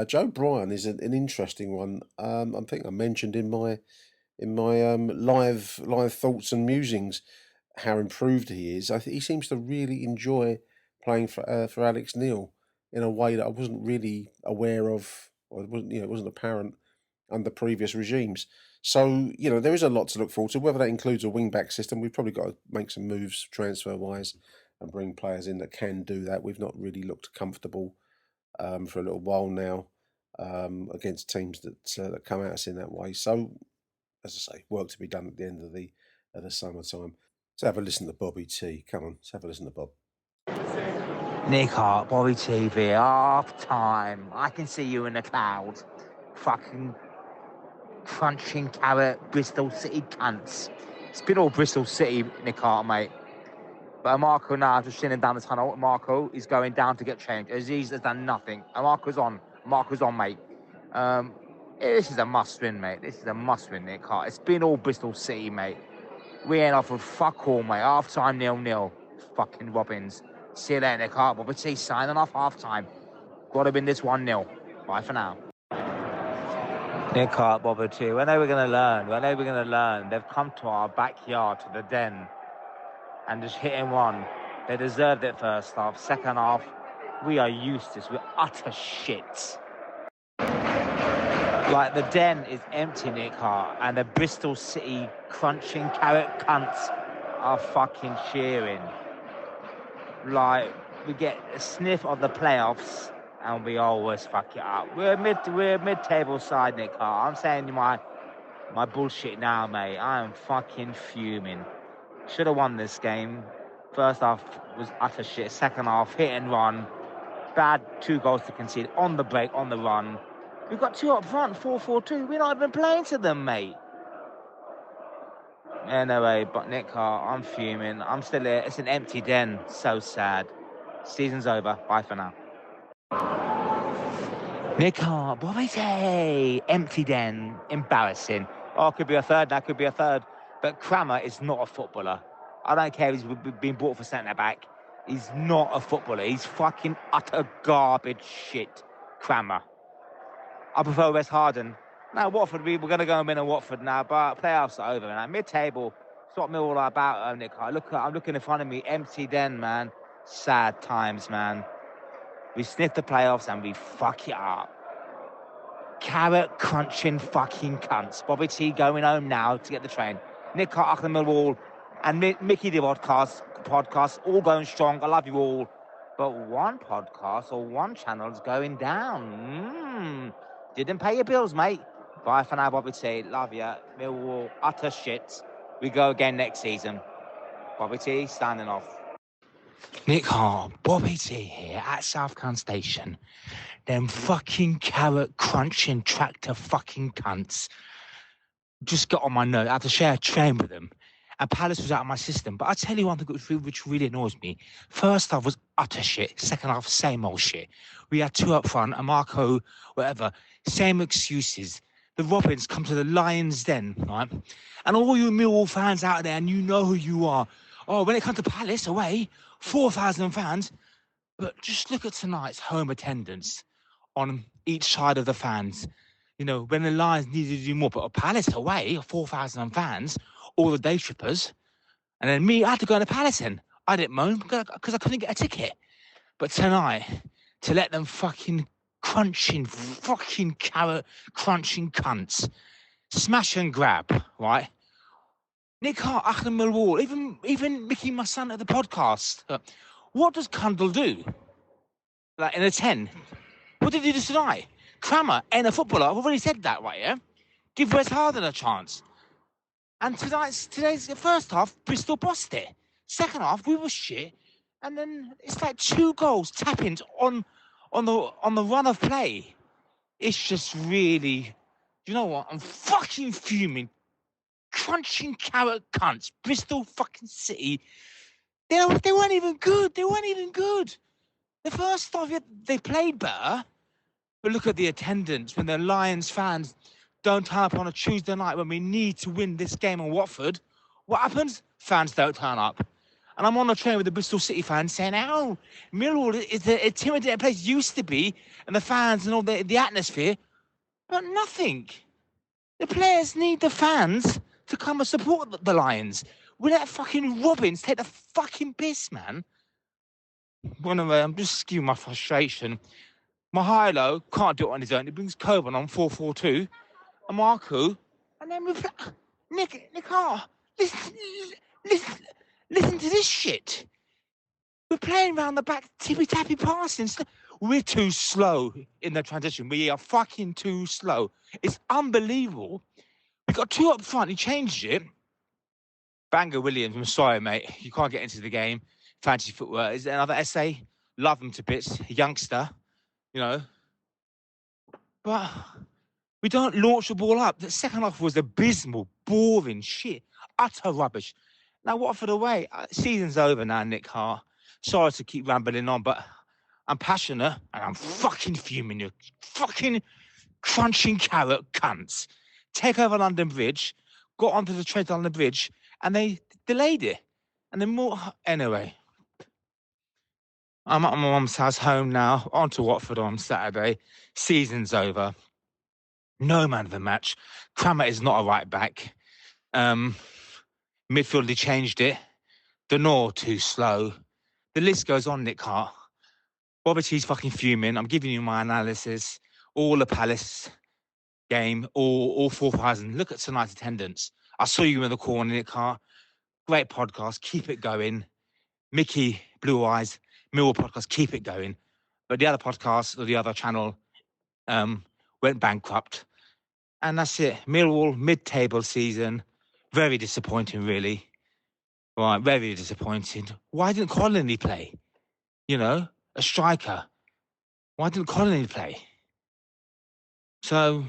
Joe Bryan is an interesting one. I think I mentioned in my live thoughts and musings how improved he is. I think he seems to really enjoy playing for Alex Neil in a way that I wasn't really aware of, or it wasn't apparent under previous regimes. So there is a lot to look forward to. Whether that includes a wing back system, we've probably got to make some moves transfer wise and bring players in that can do that. We've not really looked comfortable for a little while now. against teams that come at us in that way. So, as I say, work to be done at the end of the summertime. Let's have a listen to Bobby T. Come on, let's have a listen to Bob. Nick Hart, Bobby TV, half time. I can see you in the clouds. Fucking crunching carrot, Bristol City cunts. It's been all Bristol City, Nick Hart, mate. But Marco now just sitting down the tunnel. Marco is going down to get changed. Aziz has done nothing. And Marco's on, mate. This is a must-win, mate. This is a must-win, Nick Hart. It's been all Bristol City, mate. We ain't offered fuck all, mate. Half-time 0-0. Fucking Robins. See you later, Nick Hart. Bobby T signing off half-time. Got to win this 1-0. Bye for now. Nick Hart, Bobby T. When are we going to learn? When are we going to learn? They've come to our backyard, to the den, and just hitting one. They deserved it first half. Second half, we are useless. We're utter shit. Like, the den is empty, Nick Hart, and the Bristol City crunching carrot cunts are fucking cheering. Like, we get a sniff of the playoffs, and we always fuck it up. We're a mid-table side, Nick Hart. I'm saying my bullshit now, mate. I am fucking fuming. Should have won this game. First half was utter shit. Second half, hit and run. Bad 2 goals to concede. On the break, on the run. We've got 2 up front, 4-4-2. We're not even playing to them, mate. Anyway, but Nick Hart, I'm fuming. I'm still here. It's an empty den. So sad. Season's over. Bye for now. Nick Hart, Bobby T. Empty den. Embarrassing. Oh, could be a third. That could be a third. But Kramer is not a footballer. I don't care if he's been bought for centre-back. He's not a footballer. He's fucking utter garbage shit, Kramer. I prefer West Harden. Now, Watford, we're going to go and win at Watford now, but playoffs are over. Now, mid-table, it's what Millwall are about, Nick. I'm looking in front of me, empty den, man. Sad times, man. We sniff the playoffs and we fuck it up. Carrot crunching fucking cunts. Bobby T going home now to get the train. Nick Hart, Achtung Millwall, and Mickey the podcast, all going strong. I love you all. But one podcast or one channel is going down. Didn't pay your bills, mate. Bye for now, Bobby T. Love ya. Millwall, utter shit. We go again next season. Bobby T, standing off. Nick Hart, Bobby T here at Southcound Station. Them fucking carrot crunching tractor fucking cunts just got on my nerve. I had to share a train with them. And Palace was out of my system. But I tell you one thing which really annoys me. First half was utter shit. Second half, same old shit. We had 2 up front, and Marco, whatever, same excuses. The Robins come to the Lions Den, right? And all you Millwall fans out there, and you know who you are. Oh, when it comes to Palace away, 4,000 fans. But just look at tonight's home attendance on each side of the fans. You know, when the Lions needed to do more, but Palace away, 4,000 fans, all the day trippers. And then me, I had to go to Palace in. I didn't moan because I couldn't get a ticket. But tonight, to let them fucking carrot crunching cunts smash and grab, right? Nick Hart, Achtung Millwall, even Mickey, my son, at the podcast. What does Kundle do? Like in a 10? What did he do tonight? Kramer ain't a footballer. I've already said that, right, yeah? Give Wes Harden a chance. And today's first half, Bristol bossed it. Second half, we were shit. And then it's like 2 goals, tap-ins on the run of play. It's just really, you know what? I'm fucking fuming. Crunching carrot cunts. Bristol fucking City. They weren't even good. The first half, they played better. But look at the attendance when the Lions fans don't turn up on a Tuesday night when we need to win this game in Watford. What happens? Fans don't turn up. And I'm on a train with the Bristol City fans saying, oh, Millwall is the intimidating place used to be, and the fans and all the atmosphere. But nothing. The players need the fans to come and support the Lions. We let fucking Robins take the fucking piss, man. Anyway, I'm just skewing my frustration. Mihailo can't do it on his own. He brings Coburn on 4-4-2. And Marku. And then we've... Nick Hart, listen to this shit. We're playing round the back, tippy-tappy passing. We're too slow in the transition. We are fucking too slow. It's unbelievable. We got 2 up front. He changed it. Banger Williams, I'm sorry, mate. You can't get into the game. Fancy footwear. Is there another essay? Love him to bits. Youngster, you know. But we don't launch the ball up. The second half was abysmal, boring shit. Utter rubbish. Now, Watford away. Season's over now, Nick Hart. Sorry to keep rambling on, but I'm passionate and I'm fucking fuming. You fucking crunching carrot cunts. Take over London Bridge, got onto the tread on the bridge, and they delayed it. And then more. Anyway, I'm at my mum's house home now. On to Watford on Saturday. Season's over. No man of the match. Crammer is not a right back. Midfield, they changed it. Denor too slow. The list goes on, Nick Hart. Bobby T's fucking fuming. I'm giving you my analysis. All the Palace game, all 4,000. Look at tonight's attendance. I saw you in the corner, Nick Hart. Great podcast. Keep it going. Mickey, Blue Eyes, Millwall podcast. Keep it going. But the other podcast or the other channel went bankrupt. And that's it. Millwall, mid-table season. Very disappointing, really. Right, very disappointing. Why didn't Connolly play? You know, a striker. Why didn't Connolly play? So,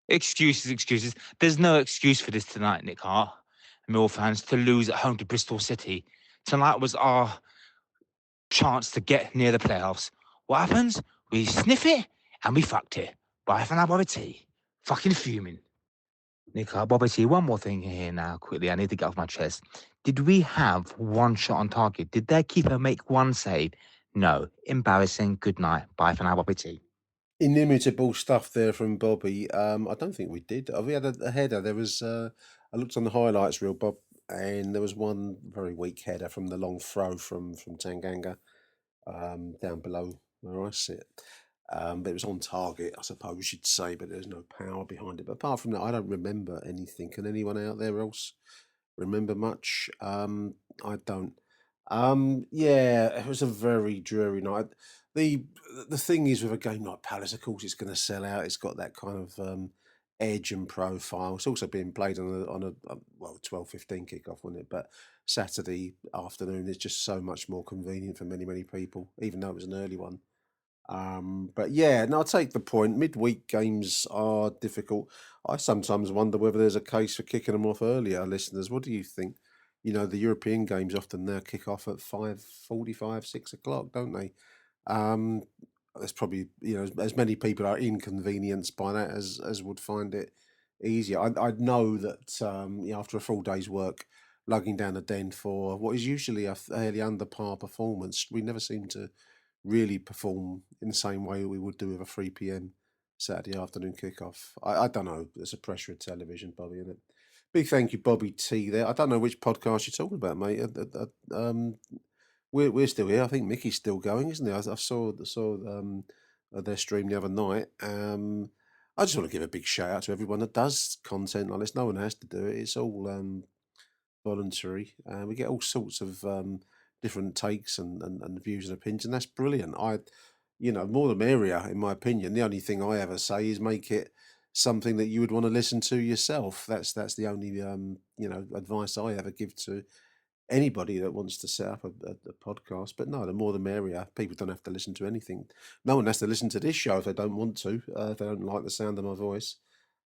excuses. There's no excuse for this tonight, Nick Hart. Millwall fans, to lose at home to Bristol City. Tonight was our chance to get near the playoffs. What happens? We sniff it and we fucked it. Bye for now, Bobby T. Fucking fuming. Nick Hart, Bobby T, one more thing here now, quickly. I need to get off my chest. Did we have one shot on target? Did their keeper make one save? No. Embarrassing. Good night. Bye for now, Bobby T. Inimitable stuff there from Bobby. I don't think we did. We had a header. There was, I looked on the highlights reel, Bob, and there was one very weak header from the long throw from Tanganga down below where I sit. But it was on target, I suppose you'd say, but there's no power behind it. But apart from that, I don't remember anything. Can anyone out there else remember much? I don't. Yeah, it was a very dreary night. The thing is with a game like Palace, of course, it's going to sell out. It's got that kind of edge and profile. It's also being played on a 12:15 kickoff, wasn't it? But Saturday afternoon is just so much more convenient for many people, even though it was an early one. But yeah, no, I take the point. Midweek games are difficult. I sometimes wonder whether there's a case for kicking them off earlier, listeners. What do you think? You know, the European games often now kick off at 5:45, 6 o'clock, don't they? There's probably, you know, as many people are inconvenienced by that as would find it easier. I know that you know, after a full day's work, lugging down a den for what is usually a fairly under par performance, we never seem to really perform in the same way we would do with a 3 p.m. Saturday afternoon kickoff. I don't know. There's a pressure of television, Bobby, isn't it? Big thank you, Bobby T. There. I don't know which podcast you're talking about, mate. We're still here. I think Mickey's still going, isn't he? I saw their stream the other night. I just want to give a big shout out to everyone that does content like this. No one has to do it. It's all voluntary. We get all sorts of different takes and views and opinions, and that's brilliant. You know, more the merrier, in my opinion. The only thing I ever say is make it something that you would want to listen to yourself. That's the only you know, advice I ever give to anybody that wants to set up a podcast. But no, the more the merrier. People don't have to listen to anything. No one has to listen to this show if they don't want to, if they don't like the sound of my voice.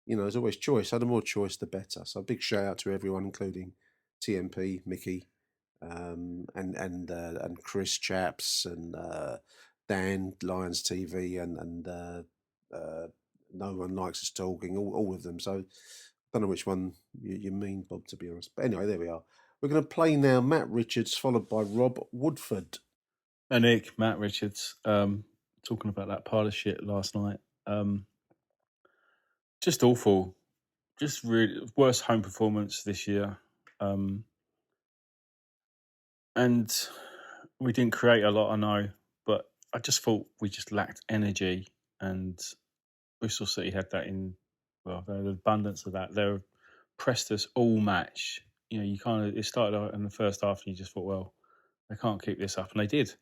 You know, there's always choice. So the more choice, the better. So a big shout out to everyone, including TMP, Mickey, and Chris Chaps and Dan Lions TV and No One Likes Us Talking, all of them. So I don't know which one you mean, Bob, to be honest. But anyway, there we are. We're going to play now Matt Richards, followed by Rob Woodford. And Nick, Matt Richards, talking about that pile of shit last night. Just awful. Just really worst home performance this year. And we didn't create a lot, I know, but I just thought we just lacked energy, and Bristol City had that they had an abundance of that. They pressed us all match. You know, it started out in the first half and you just thought, well, they can't keep this up, and they did.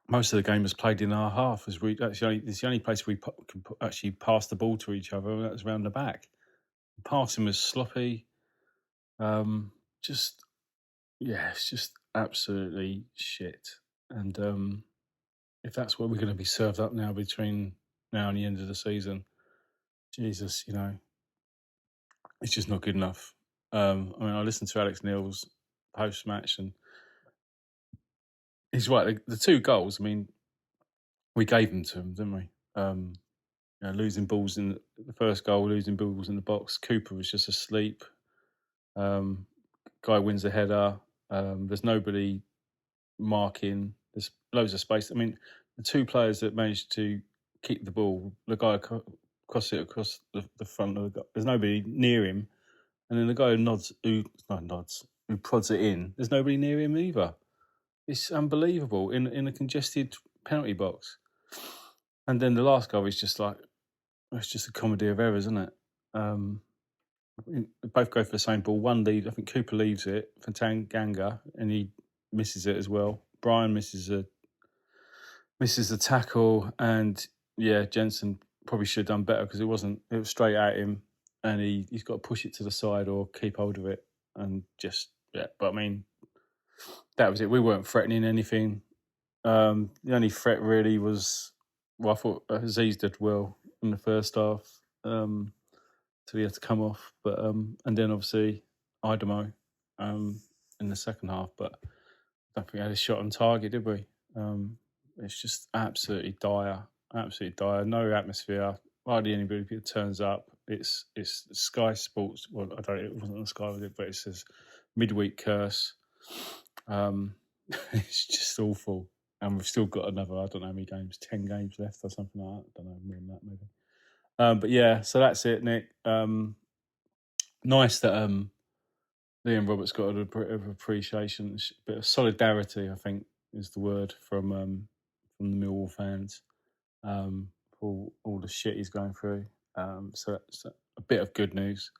most of the game was played in our half. It's the only place we can actually pass the ball to each other, and that was around the back. The passing was sloppy. It's just absolutely shit. And if that's what we're going to be served up now between now and the end of the season, Jesus, it's just not good enough. I listened to Alex Neil's post-match, and he's right. The 2 goals, we gave them to him, didn't we? Losing balls in the first goal, losing balls in the box. Cooper was just asleep. Guy wins the header. There's nobody marking. There's loads of space. The 2 players that managed to keep the ball, the guy cross it across the front of the guy. There's nobody near him. And then the guy who prods it in, there's nobody near him either. It's unbelievable in a congested penalty box. And then the last goal is just it's just a comedy of errors, isn't it? They both go for the same ball. One lead, I think Cooper leaves it for Tanganga, and he misses it as well. Brian misses the tackle, and Jensen probably should have done better because it was straight at him, and he's got to push it to the side or keep hold of it, and But that was it. We weren't threatening anything. The only threat really was, I thought Aziz did well in the first half, till he had to come off. But and then obviously Idemo in the second half. But I don't think we had a shot on target, did we? It's just absolutely dire. No atmosphere. Hardly anybody turns up. It's Sky Sports. Well, it wasn't on Sky, was it? But it says midweek curse. It's just awful. And we've still got another, I don't know how many games, 10 games left or something like that. I don't know, more than that maybe. So that's it, Nick. Nice that Liam Roberts got a bit of appreciation, a bit of solidarity, I think is the word from the Millwall fans for all the shit he's going through. So that's a bit of good news.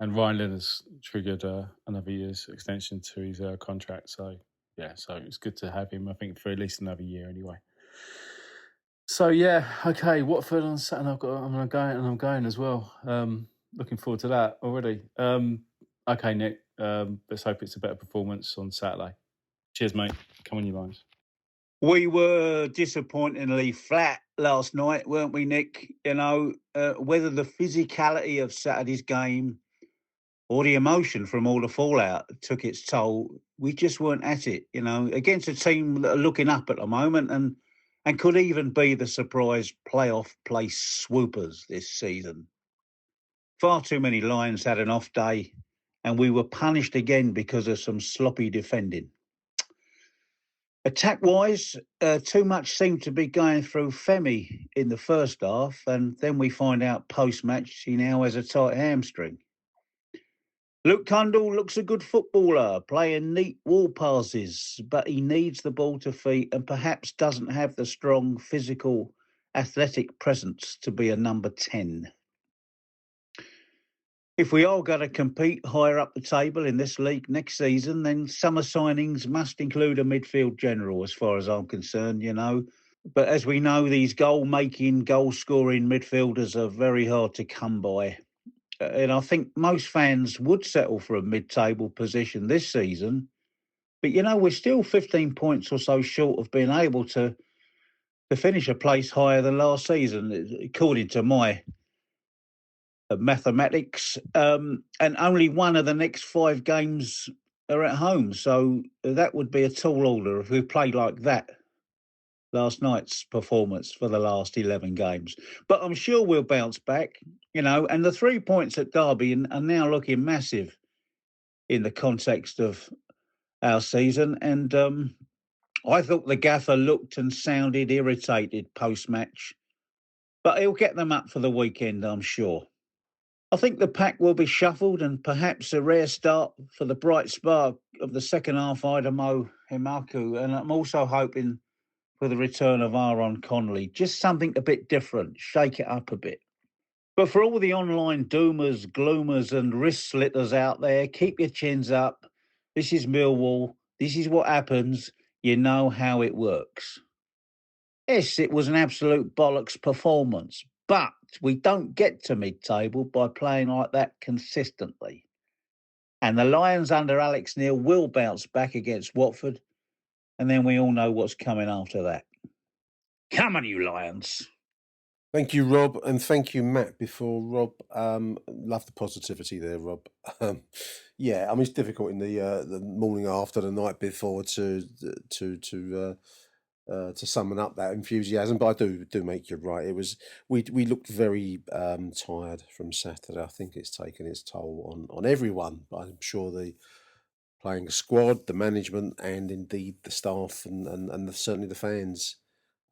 And Ryan Leonard's triggered another year's extension to his contract. So it's good to have him, I think, for at least another year anyway. So, okay, Watford on Saturday. I'm going as well. Looking forward to that already. Okay, Nick, let's hope it's a better performance on Saturday. Cheers, mate. Come on, you lines. We were disappointingly flat last night, weren't we, Nick? Whether the physicality of Saturday's game or the emotion from all the fallout took its toll, we just weren't at it, against a team that are looking up at the moment and could even be the surprise playoff place swoopers this season. Far too many Lions had an off day, and we were punished again because of some sloppy defending. Attack-wise, too much seemed to be going through Femi in the first half, and then we find out post-match he now has a tight hamstring. Luke Cundle looks a good footballer, playing neat wall passes, but he needs the ball to feet and perhaps doesn't have the strong, physical, athletic presence to be a number 10. If we are going to compete higher up the table in this league next season, then summer signings must include a midfield general, as far as I'm concerned, But as we know, these goal-making, goal-scoring midfielders are very hard to come by. And I think most fans would settle for a mid-table position this season. But, we're still 15 points or so short of being able to finish a place higher than last season, according to my mathematics. And only one of the next 5 games are at home. So that would be a tall order if we played like that. Last night's performance for the last 11 games. But I'm sure we'll bounce back, and the 3 points at Derby are now looking massive in the context of our season. And I thought the gaffer looked and sounded irritated post-match, but he'll get them up for the weekend, I'm sure. I think the pack will be shuffled and perhaps a rare start for the bright spark of the second half, Idemo Himaku. And I'm also hoping for the return of Aaron Connolly. Just something a bit different, shake it up a bit. But for all the online doomers, gloomers and wrist slitters out there, keep your chins up. This is Millwall. This is what happens. You know how it works. Yes, it was an absolute bollocks performance, but we don't get to mid-table by playing like that consistently. And the Lions under Alex Neil will bounce back against Watford, and then we all know what's coming after that. Come on, you Lions. Thank you, Rob, and thank you, Matt. Before Rob, love the positivity there, Rob. Yeah, I mean it's difficult in the morning after, the night before to summon up that enthusiasm, but I do make you right. It was we looked very tired from Saturday. I think it's taken its toll on everyone. I'm sure the playing squad, the management, and indeed the staff and certainly the fans.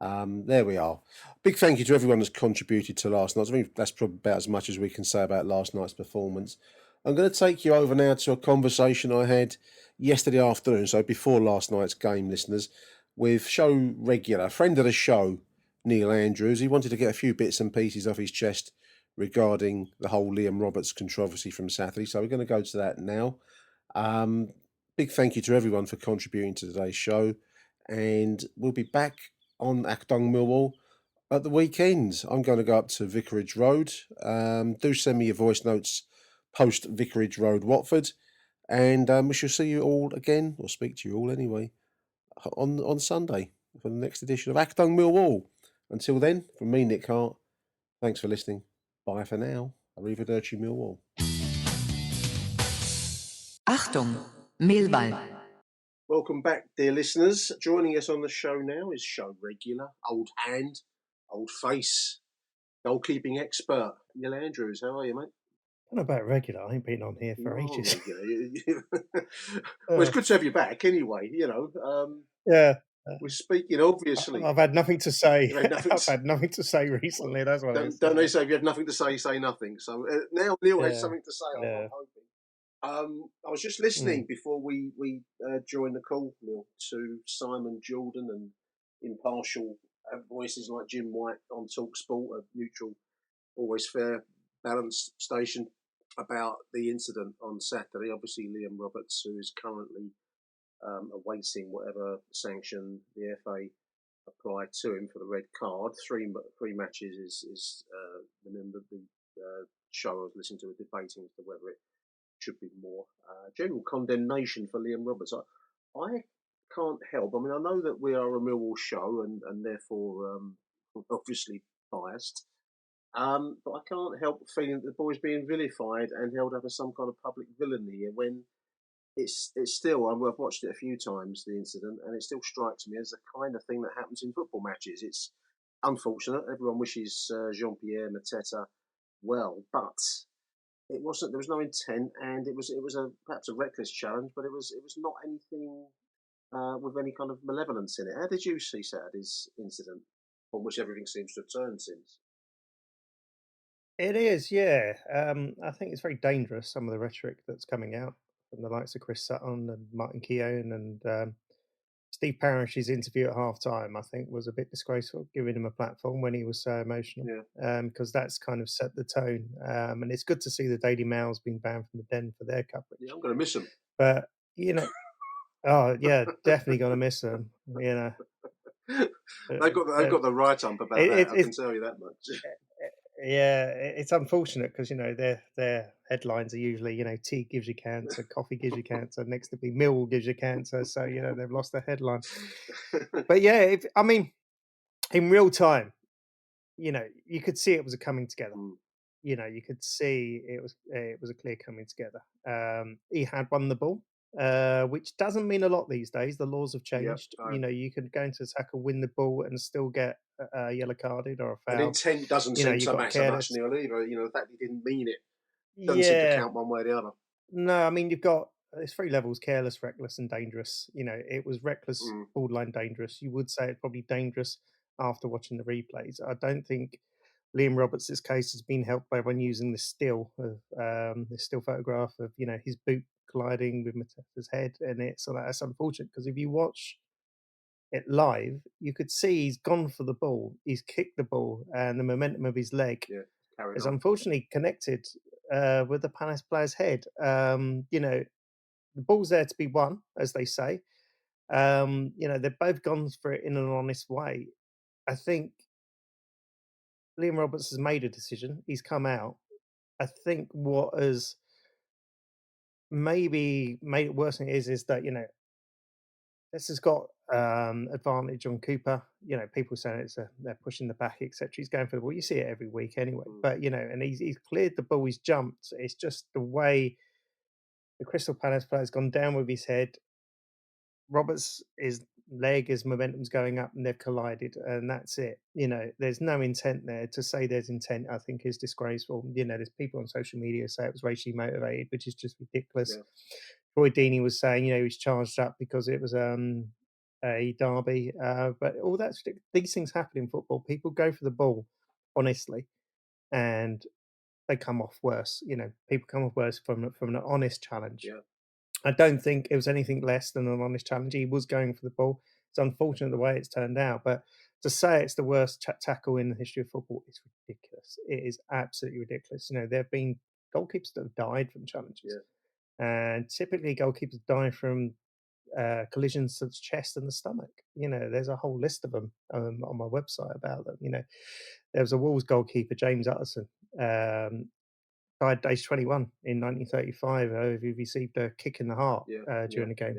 There we are. Big thank you to everyone that's contributed to last night. I think that's probably about as much as we can say about last night's performance. I'm going to take you over now to a conversation I had yesterday afternoon, so before last night's game, listeners, with show regular, friend of the show, Neil Andrews. He wanted to get a few bits and pieces off his chest regarding the whole Liam Roberts controversy from Saturday, so we're going to go to that now. Big thank you to everyone for contributing to today's show, and we'll be back on Achtung Millwall at the weekend. I'm going to go up to Vicarage Road. Do send me your voice notes post Vicarage Road, Watford, and we shall see you all again, or speak to you all anyway, on Sunday for the next edition of Achtung Millwall. Until then, from me, Nick Hart, thanks for listening. Bye for now. Arrivederci Millwall. Achtung, Millwall. Welcome back, dear listeners. Joining us on the show now is show regular, old hand, old face, goalkeeping expert, Neil Andrews. How are you, mate? I don't know about regular. I ain't been on here for ages. Well, it's good to have you back anyway, you know. Yeah. We're speaking, obviously. I've had nothing to say. I've had nothing to say recently. That's what don't they say if you have nothing to say nothing? So now Neil has Yeah. something to say, Yeah. I'm hoping. I was just listening before we joined the call, Neil, to Simon Jordan and impartial voices like Jim White on TalkSport, a neutral, always fair, balanced station, about the incident on Saturday. Obviously, Liam Roberts, who is currently awaiting whatever sanction the FA applied to him for the red card. Three matches is the show I was listening to was debating as to whether it should be more. General condemnation for Liam Roberts. I can't help. I mean, I know that we are a Millwall show and therefore obviously biased. But I can't help feeling that the boy's being vilified and held up as some kind of public villainy here when it's still, I've watched it a few times, the incident, and it still strikes me as the kind of thing that happens in football matches. It's unfortunate. Everyone wishes Jean-Pierre Mateta well, but it wasn't. There was no intent, and it was perhaps a reckless challenge, but it was not anything with any kind of malevolence in it. How did you see Saturday's incident, on which everything seems to have turned since? It is, yeah. I think it's very dangerous, some of the rhetoric that's coming out from the likes of Chris Sutton and Martin Keown and Steve Parrish's interview at half-time, I think, was a bit disgraceful, giving him a platform when he was so emotional, because that's kind of set the tone. And it's good to see the Daily Mail's been banned from the Den for their coverage. Yeah, I'm going to miss them. But, you know, oh, yeah, definitely going to miss them, you know. They've got the right ump about that, I can tell you that much. Yeah, it's unfortunate because, you know, their headlines are usually, you know, tea gives you cancer, coffee gives you cancer, next to be Millwall gives you cancer. So, you know, they've lost their headline. But yeah, I mean, in real time, you know, you could see it was a coming together. You know, you could see it was a clear coming together. He had won the ball, which doesn't mean a lot these days. The laws have changed. You know, you could go into a tackle, win the ball, and still get yellow carded or a foul. And intent doesn't seem to matter so much, Neil, either. You know, the fact he didn't mean it doesn't seem to count one way or the other. No, I mean, it's three levels: careless, reckless, and dangerous. You know, it was reckless, borderline dangerous. You would say it's probably dangerous after watching the replays. I don't think Liam Roberts' case has been helped by everyone using this still photograph of, you know, his boot colliding with Mateta's head in it. So that's unfortunate because if you watch it live, you could see he's gone for the ball, he's kicked the ball, and the momentum of his leg is unfortunately connected with the Palace player's head. You know, the ball's there to be won, as they say. You know, they've both gone for it in an honest way. I think Liam Roberts has made a decision. He's come out. I think what has maybe made it worse than it is that, this has got advantage on Cooper. People saying they're pushing the back, etc. He's going for the ball. You see it every week anyway. But and he's cleared the ball. He's jumped. It's just the way the Crystal Palace player's gone down with his head. Roberts' his leg, his momentum's going up, and they've collided, and that's it. There's no intent there. To say there's intent, I think, is disgraceful. There's people on social media say it was racially motivated, which is just ridiculous. Yeah. Troy Deeney was saying, he was charged up because it was a derby, but all that's these things happen in football. People go for the ball, honestly, and they come off worse. People come off worse from an honest challenge. Yeah. I don't think it was anything less than an honest challenge. He was going for the ball. It's unfortunate the way it's turned out, but to say it's the worst tackle in the history of football is ridiculous. It is absolutely ridiculous. There have been goalkeepers that have died from challenges, and typically goalkeepers die from collisions to the chest and the stomach. There's a whole list of them on my website about them. There was a Wolves goalkeeper, James Utterson, died age 21 in 1935, who received a kick in the heart during the game.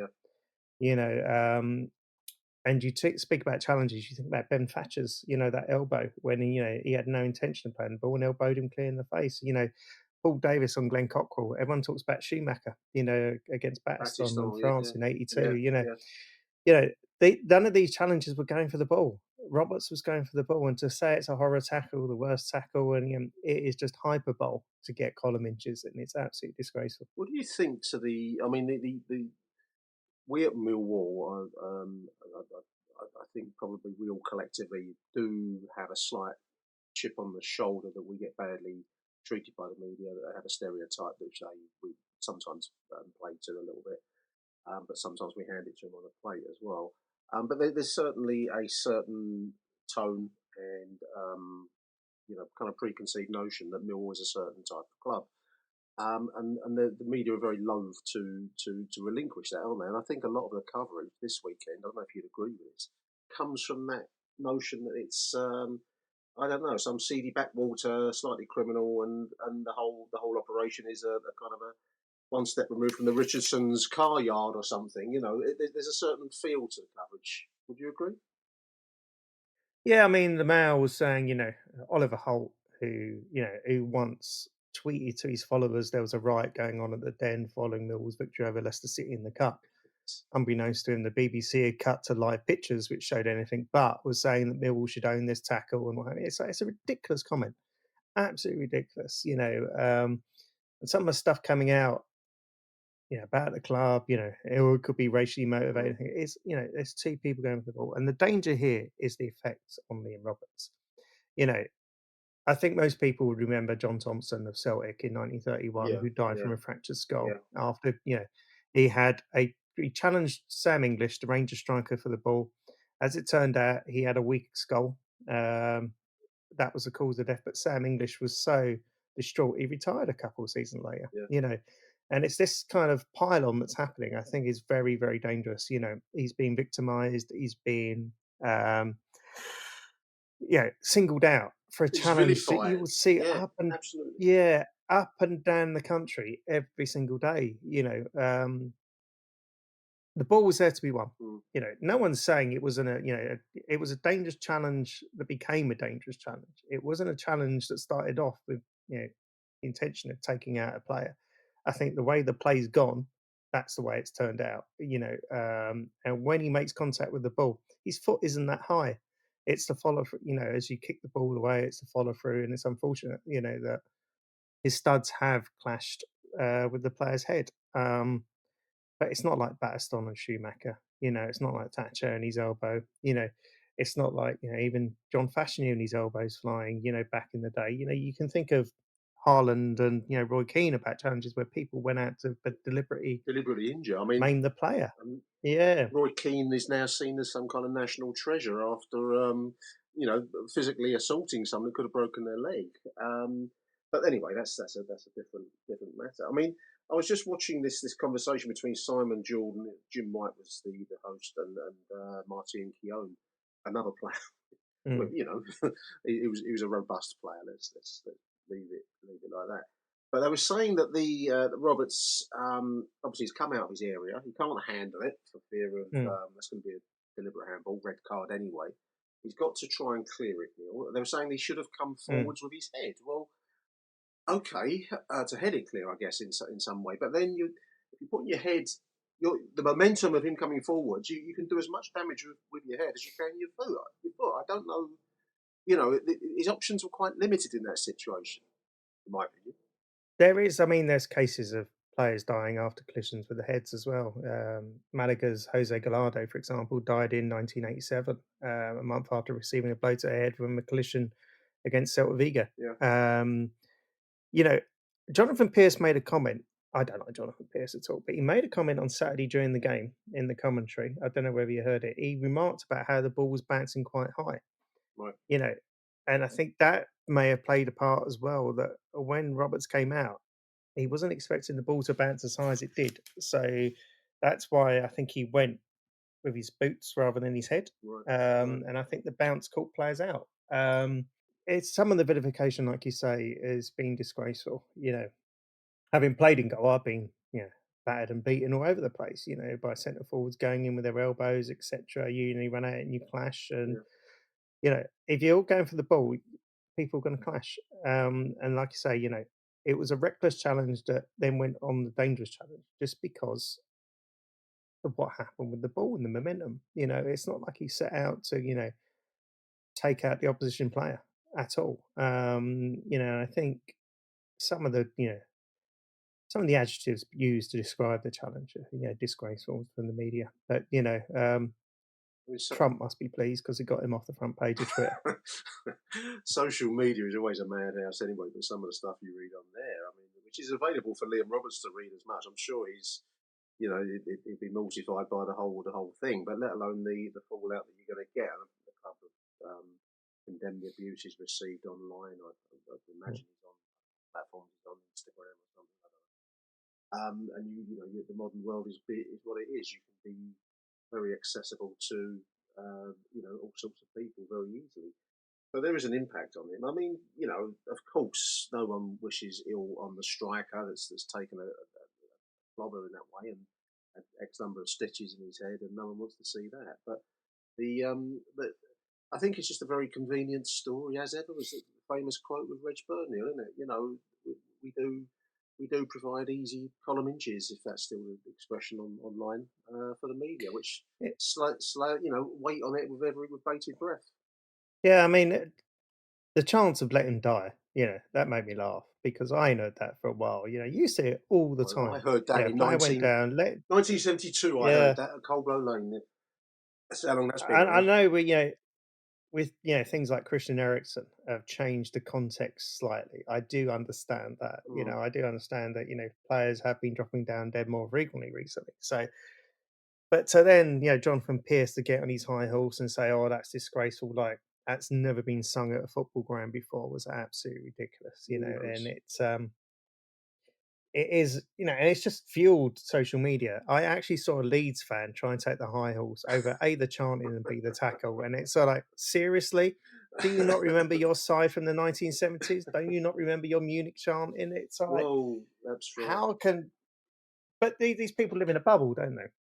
And you speak about challenges, you think about Ben Thatcher's, that elbow when he had no intention of playing the ball and elbowed him clear in the face. Paul Davis on Glenn Cockrell. Everyone talks about Schumacher, against Battiston in France in '82. None of these challenges were going for the ball. Roberts was going for the ball, and to say it's a horror tackle, the worst tackle, and it is just hyperbole to get column inches, and it's absolutely disgraceful. What do you think to the? I mean, the we at Millwall, I think probably we all collectively do have a slight chip on the shoulder that we get badly treated by the media. That they have a stereotype which we sometimes play to a little bit, but sometimes we hand it to them on a plate as well. But there's certainly a certain tone and kind of preconceived notion that Millwall is a certain type of club. And the media are very loath to relinquish that, aren't they? And I think a lot of the coverage this weekend, I don't know if you'd agree with this, comes from that notion that it's I don't know, some seedy backwater, slightly criminal, and the whole operation is a kind of a one step removed from the Richardson's car yard or something. There's a certain feel to the coverage. Would you agree? Yeah, I mean, the Mail was saying, Oliver Holt, who once tweeted to his followers there was a riot going on at the Den following Millwall's victory over Leicester City in the Cup. Unbeknownst to him, the BBC had cut to live pictures which showed anything but was saying that Millwall should own this tackle and what have you. It's a ridiculous comment, absolutely ridiculous. And some of the stuff coming out, about the club, it could be racially motivated. It's there's two people going for the ball, and the danger here is the effects on Liam Roberts. I think most people would remember John Thompson of Celtic in 1931, who died from a fractured skull after, he challenged Sam English, the Rangers striker, for the ball. As it turned out, he had a weak skull. That was the cause of death. But Sam English was so distraught, he retired a couple of seasons later, And it's this kind of pile-on that's happening, I think, is very, very dangerous. He's been victimized. He's been singled out for a challenge that you will see up and down the country every single day. The ball was there to be won. No one's saying it wasn't it was a dangerous challenge that became a dangerous challenge. It wasn't a challenge that started off with the intention of taking out a player. I think the way the play's gone, that's the way it's turned out. And when he makes contact with the ball, his foot isn't that high. It's the follow through, as you kick the ball away, it's the follow through, and it's unfortunate, that his studs have clashed with the player's head. But it's not like Battiston and Schumacher, it's not like Thatcher and his elbow, it's not like, even John Fashanu and his elbows flying, back in the day. You can think of Haaland and, Roy Keane about challenges where people went out to deliberately injure. I mean, maim the player. Roy Keane is now seen as some kind of national treasure after, physically assaulting someone who could have broken their leg. But anyway, that's a different matter. I mean, I was just watching this conversation between Simon Jordan, Jim White was the host, and Martin Keown, another player. But, you know, he was a robust player. Let's leave it like that. But they were saying that that Roberts obviously he's come out of his area. He can't handle it for fear of that's going to be a deliberate handball, red card anyway. He's got to try and clear it, Neil. They were saying he should have come forwards with his head. Well, okay, to head it clear, I guess, in some way. But then if you put your head, the momentum of him coming forwards, you can do as much damage with your head as you can your foot. I don't know. You know, his options were quite limited in that situation, in my opinion. There's cases of players dying after collisions with the heads as well. Malaga's Jose Gallardo, for example, died in 1987, a month after receiving a blow to the head from a collision against Celta Vigo. Yeah. You know, Jonathan Pearce made a comment. I don't like Jonathan Pearce at all, but he made a comment on Saturday during the game in the commentary. I don't know whether you heard it. He remarked about how the ball was bouncing quite high. Right. You know, and I think that may have played a part as well, that when Roberts came out, he wasn't expecting the ball to bounce as high as it did. So that's why I think he went with his boots rather than his head. Right. And I think the bounce caught players out. It's some of the vilification, like you say, has been disgraceful. You know, having played in goal, I've been, battered and beaten all over the place, by centre forwards going in with their elbows, etc. You run out and you clash. And, if you're all going for the ball, people are going to clash. And like you say, it was a reckless challenge that then went on the dangerous challenge just because of what happened with the ball and the momentum. It's not like he set out to, take out the opposition player at all. I think some of the, some of the adjectives used to describe the challenge are, disgraceful from the media. But, Trump must be pleased because it got him off the front page of Twitter. Social media is always a madhouse anyway, but some of the stuff you read on there, which is available for Liam Roberts to read as much. I'm sure he'd be mortified by the whole thing, but let alone the fallout that you're going to get. The club of condemned the abuse he's received online. I'd imagine he's on platforms, he's on Instagram or something like that. And the modern world is what it is. You can be very accessible to all sorts of people very easily. So there is an impact on him. Of course, no one wishes ill on the striker that's taken a clobber in that way and had X number of stitches in his head, and no one wants to see that. But I think it's just a very convenient story, as ever. Was the famous quote with Reg Burnley, isn't it? We do provide easy column inches, if that's still the expression online, for the media, which wait on it with bated breath. Yeah, the chance of letting him die, that made me laugh because I ain't heard that for a while. You see it all the time. I heard that in player went down, 1972. I heard that at Coldblow Lane. That's how long that's been. I know with things like Christian Eriksen have changed the context slightly. I do understand that. I do understand that players have been dropping down dead more frequently recently. But to then Jonathan Pearce to get on his high horse and say, "Oh, that's disgraceful," like that's never been sung at a football ground before, was absolutely ridiculous. And it is, and it's just fueled social media. I actually saw a Leeds fan try and take the high horse over A, the chanting, and B, the tackle. And it's sort of like, seriously? Do you not remember your side from the 1970s? Don't you not remember your Munich chanting? It's like, whoa, that's right. How can... But these people live in a bubble, don't they?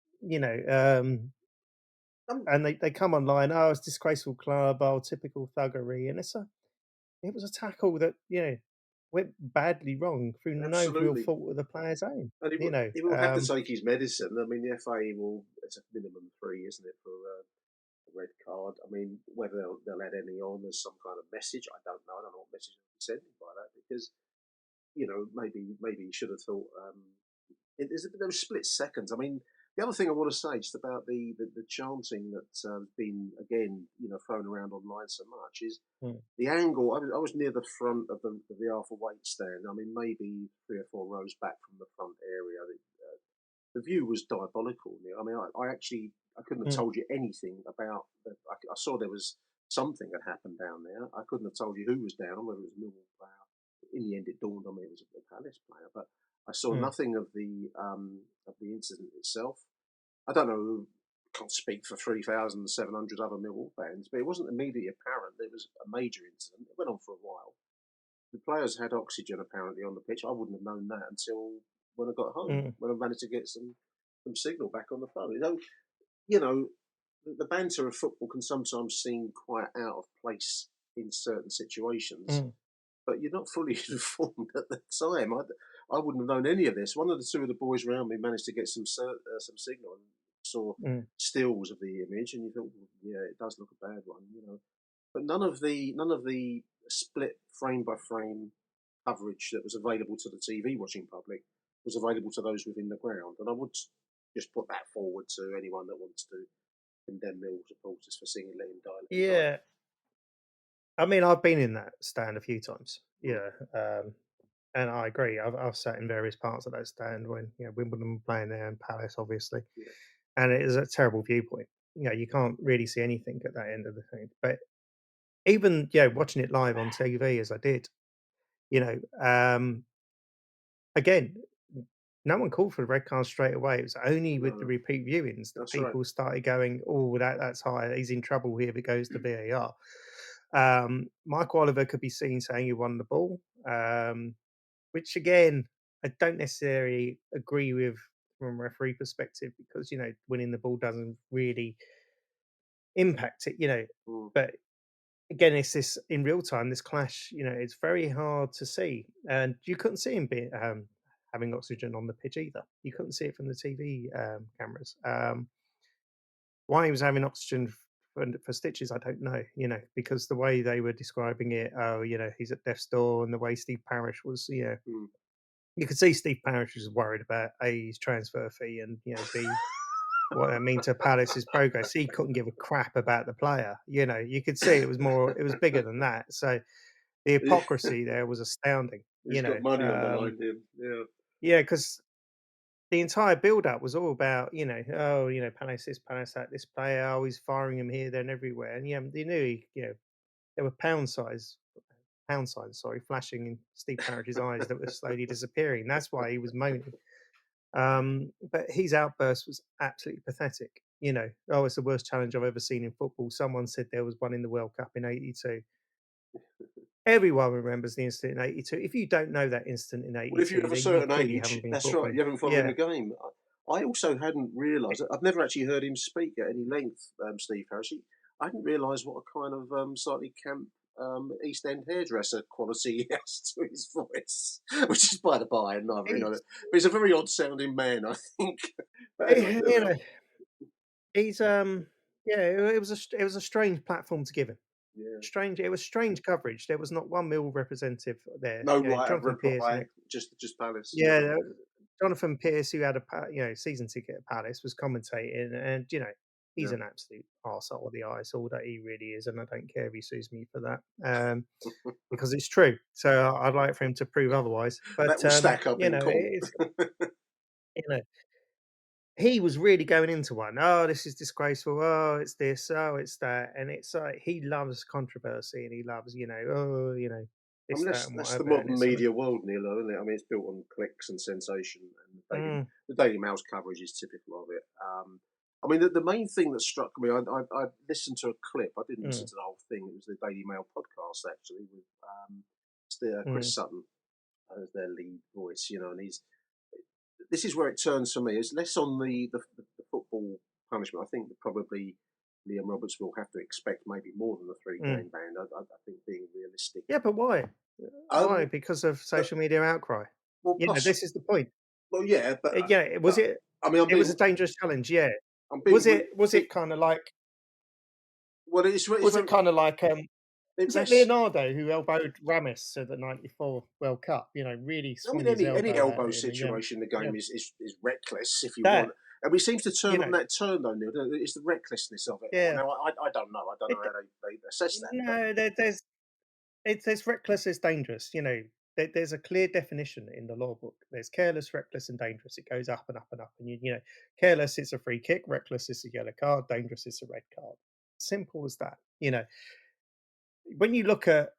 And they come online, oh, it's a disgraceful club, oh, typical thuggery. And it was a tackle that, went badly wrong through no real fault of the player's own. And he will have to take his medicine. The FA will, it's a minimum 3, isn't it, for a red card. Whether they'll add any on as some kind of message, I don't know. I don't know what message they're sending by that because, maybe you should have thought, there were split seconds. The other thing I want to say just about the chanting that's been again thrown around online so much is the angle. I was near the front of the Arthur Waite stand. Maybe 3 or 4 rows back from the front area. The view was diabolical. I couldn't have told you anything about. I saw there was something that happened down there. I couldn't have told you who was down, whether it was a Millwall player. In the end, it dawned on me it was a Palace player, but I saw nothing of the incident itself. I don't know can't speak for 3,700 other Millwall fans, but it wasn't immediately apparent that it was a major incident. It went on for a while. The players had oxygen apparently on the pitch. I wouldn't have known that until when I got home, when I managed to get some signal back on the phone. You know, the banter of football can sometimes seem quite out of place in certain situations, but you're not fully informed at the time. I wouldn't have known any of this. One of the two of the boys around me managed to get some signal and saw stills of the image, and you thought, well, yeah, it does look a bad one, you know. But none of the split frame by frame coverage that was available to the TV watching public was available to those within the ground. And I would just put that forward to anyone that wants to condemn Millwall supporters for singing "Let Him Die." Let Him Die. Yeah. I mean, I've been in that stand a few times. Yeah. And I agree. I've sat in various parts of that stand when Wimbledon were playing there and Palace, obviously, and it is a terrible viewpoint. You can't really see anything at that end of the thing. But even watching it live on TV as I did, again, no one called for the red card straight away. It was only with the repeat viewings that people started going, "Oh, that's high. He's in trouble here if it goes to VAR." Mike Oliver could be seen saying he won the ball. Which again, I don't necessarily agree with from a referee perspective because winning the ball doesn't really impact it. But again, it's this in real time. This clash, it's very hard to see, and you couldn't see him having oxygen on the pitch either. You couldn't see it from the TV cameras. Why he was having oxygen for stitches, I don't know. Because the way they were describing it, he's at death's door, and the way Steve Parish was, you could see Steve Parish was worried about his transfer fee and B, what I mean to Palace's progress. He couldn't give a crap about the player. You could see it was bigger than that. So the hypocrisy there was astounding. He's got money on the line, him. Yeah, because the entire build-up was all about Palace this, Palace that, this player, he's firing him here, there, and everywhere. And they knew there were pound signs, flashing in Steve Parish's eyes that were slowly disappearing. That's why he was moaning. But his outburst was absolutely pathetic. It's the worst challenge I've ever seen in football. Someone said there was one in the World Cup in '82. Everyone remembers the incident in '82. If you don't know that incident in '82, Well, if you have a certain clearly age, haven't been that's football. right. You haven't followed the game. I also hadn't realised. I've never actually heard him speak at any length, Steve Parish. I hadn't realised what a kind of slightly camp East End hairdresser quality he has to his voice, which is by the by, and neither but he's a very odd sounding man, I think. But anyway, he's it was a strange platform to give him. Yeah. It was strange coverage. There was not one Mill representative there. No right of Jonathan Pearce, reply, just Palace. Yeah, Jonathan Pearce, who had a season ticket at Palace, was commentating, and he's an absolute arsehole of the ice, all that he really is, and I don't care if he sues me for that, because it's true. So I'd like for him to prove otherwise. But that will stack up in court. He was really going into one. Oh, this is disgraceful. Oh, it's this. Oh, it's that. And it's like he loves controversy, and he loves this, that, and that's the whatever. modern media world, Neil, isn't it? I mean, it's built on clicks and sensation, and the Daily Mail's coverage is typical of it. I mean, the main thing that struck me, I listened to a clip. I didn't listen to the whole thing. It was the Daily Mail podcast, actually, with Chris Sutton as their lead voice, and this is where it turns for me. It's less on the football punishment. I think that probably Liam Roberts will have to expect maybe more than the 3-game ban. I think being realistic. Yeah, but why? Why? Because of social media outcry. Well, this is the point. Well, yeah, but was it? I mean, it was a dangerous challenge. Yeah. Was it kind of like? Well, was it kind of like was it Leonardo who elbowed Ramis at the '94 World Cup? Really swung his elbow. Any elbow situation in the game is reckless if you want. And it seems to turn on that turn, though, Neil. It's the recklessness of it. Yeah. Now, I don't know. I don't know how they assess that. No, there's reckless is dangerous. There's a clear definition in the law book. There's careless, reckless, and dangerous. It goes up and up and up. And careless is a free kick, reckless is a yellow card, dangerous is a red card. Simple as that. When you look at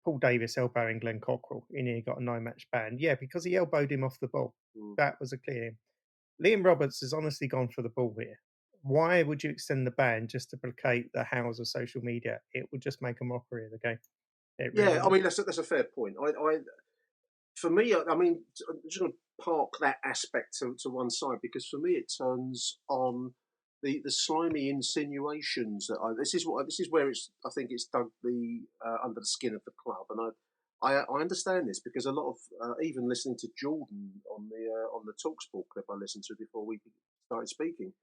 Paul Davis elbowing Glenn Cockrell, he got a 9-match ban. Yeah, because he elbowed him off the ball. That was a clear. Liam Roberts has honestly gone for the ball here. why would you extend the ban just to placate the hows of social media? It would just make a mockery of the game. It really Yeah, I would. mean that's a fair point. For me, I mean, I'm just going to park that aspect to one side because for me it turns on the slimy insinuations that this is where it's I think it's dug the under the skin of the club, and I understand this because a lot of even listening to Jordan on the Talksport clip I listened to before we started speaking.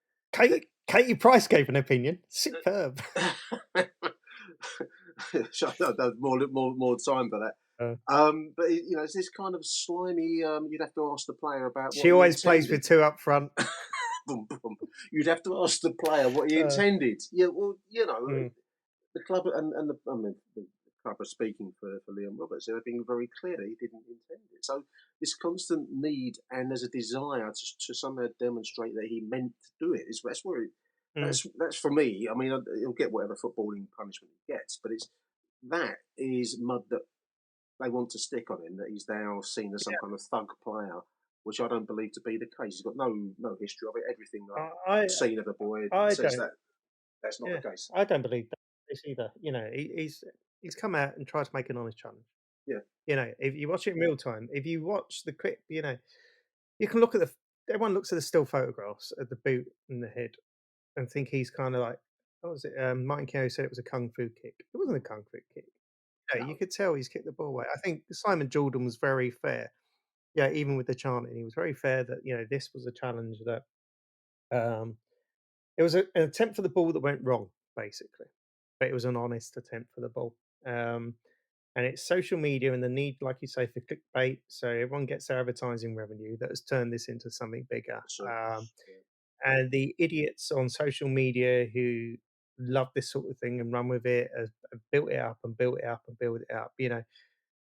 Katie Price gave an opinion. Superb. more time for that. But it's this kind of slimy. You'd have to ask the player about. What She always plays with two up front. Boom, boom. You'd have to ask the player what he intended. Yeah, well, the club and the club are speaking for Liam Roberts. They're being very clear that he didn't intend it. So this constant need and there's a desire to somehow demonstrate that he meant to do it. That's where that's for me. I mean, he'll get whatever footballing punishment he gets, but that is mud that they want to stick on him. That he's now seen as some kind of thug player, which I don't believe to be the case. He's got no history of it. Everything I've seen of the boy says that that's not the case. I don't believe that either. He's come out and tried to make an honest challenge. Yeah. If you watch it in real time, if you watch the clip, you can look at everyone looks at the still photographs of the boot and the head and think he's kind of like, what was it? Martin Keough said it was a kung fu kick. It wasn't a kung fu kick. No. You could tell he's kicked the ball away. I think Simon Jordan was very fair. Yeah, even with the chanting, he was very fair that this was a challenge that it was an attempt for the ball that went wrong, basically, but it was an honest attempt for the ball. And it's social media and the need, like you say, for clickbait, so everyone gets their advertising revenue that has turned this into something bigger. And the idiots on social media who love this sort of thing and run with it have built it up and built it up and built it up.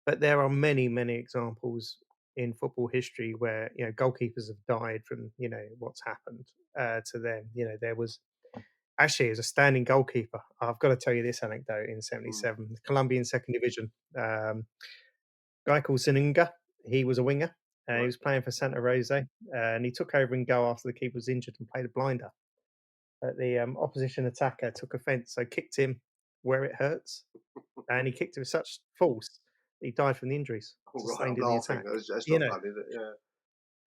But there are many, many examples in football history where goalkeepers have died from what's happened to them. There was actually as a standing goalkeeper. I've got to tell you this anecdote in '77, the Colombian second division. Guy called Sinunga. He was a winger. He was playing for Santa Rosa, and he took over in goal after the keeper was injured and played a blinder. But the opposition attacker took offence, so kicked him where it hurts, and he kicked it with such force he died from the injuries sustained in the attack. That's not funny, is it? Yeah.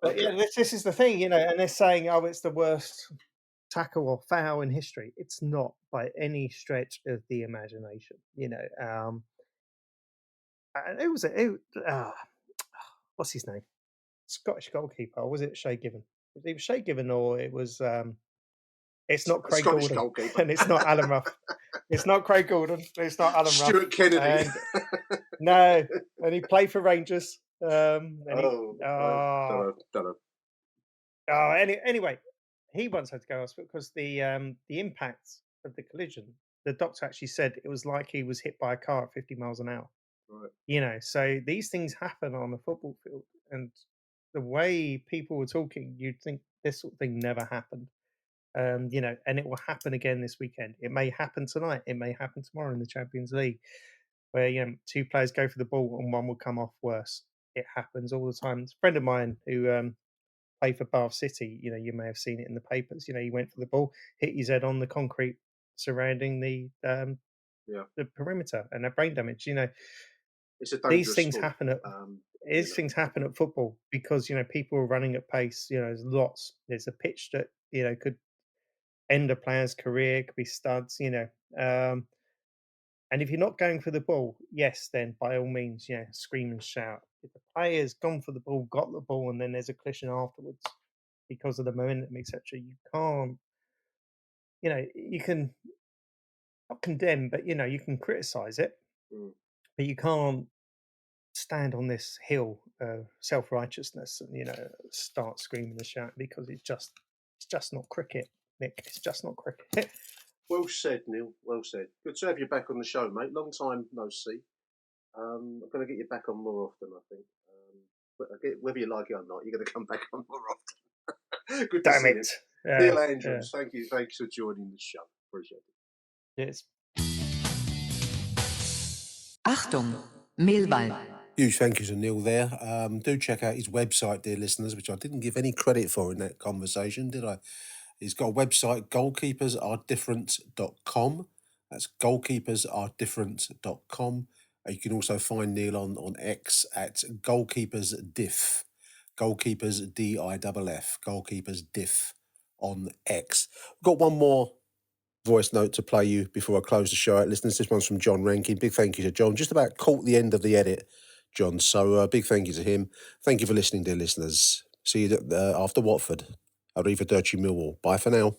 But this is the thing, and they're saying, "Oh, it's the worst tackle or foul in history." It's not by any stretch of the imagination. And it was what's his name? Scottish goalkeeper, or was it Shay Given? It was Shay Given, or it was. It's not Craig Scottish Gordon, goalkeeper. and it's not Alan Ruff. It's not Craig Gordon. It's not Alan Ruff. Stuart Kennedy. No, and he played for Rangers. Don't know. Anyway, he once had to go hospital because the impact of the collision. The doctor actually said it was like he was hit by a car at 50 miles an hour. Right. So these things happen on a football field, and the way people were talking, you'd think this sort of thing never happened. And it will happen again this weekend. It may happen tonight. It may happen tomorrow in the Champions League, where two players go for the ball and one will come off worse. It happens all the time. It's a friend of mine who played for Bath City. You may have seen it in the papers. He went for the ball, hit his head on the concrete surrounding the perimeter, and had brain damage. It's a these things sport. happen at things happen at football because people are running at pace. There's lots. There's a pitch that could end a player's career, could be studs. And if you're not going for the ball, yes, then by all means, scream and shout. If the player's gone for the ball, got the ball, and then there's a collision afterwards because of the momentum, etc., you can't. You can not condemn, but you can criticize it, but you can't stand on this hill of self-righteousness and start screaming and shouting because it's just not cricket, Nick. It's just not cricket. Well said, Neil. Well said. Good to have you back on the show, mate. Long time no see. I'm going to get you back on more often, I think. But whether you like it or not, you're going to come back on more often. Good to see it. you. Neil Andrews, thank you. Thanks for joining the show. Appreciate it. Yes. Achtung, Millwall. Huge thank you to Neil there. Do check out his website, dear listeners, which I didn't give any credit for in that conversation, did I? He's got a website, goalkeepersaredifferent.com. That's goalkeepersaredifferent.com. You can also find Neil on X at goalkeepersdiff. Goalkeepers DIFF. Goalkeepers diff on X. We've got one more voice note to play you before I close the show out, listeners. This one's from John Rankin. Big thank you to John. Just about caught the end of the edit, John. So big thank you to him. Thank you for listening, dear listeners. See you after Watford. Arrivederci Millwall. Bye for now.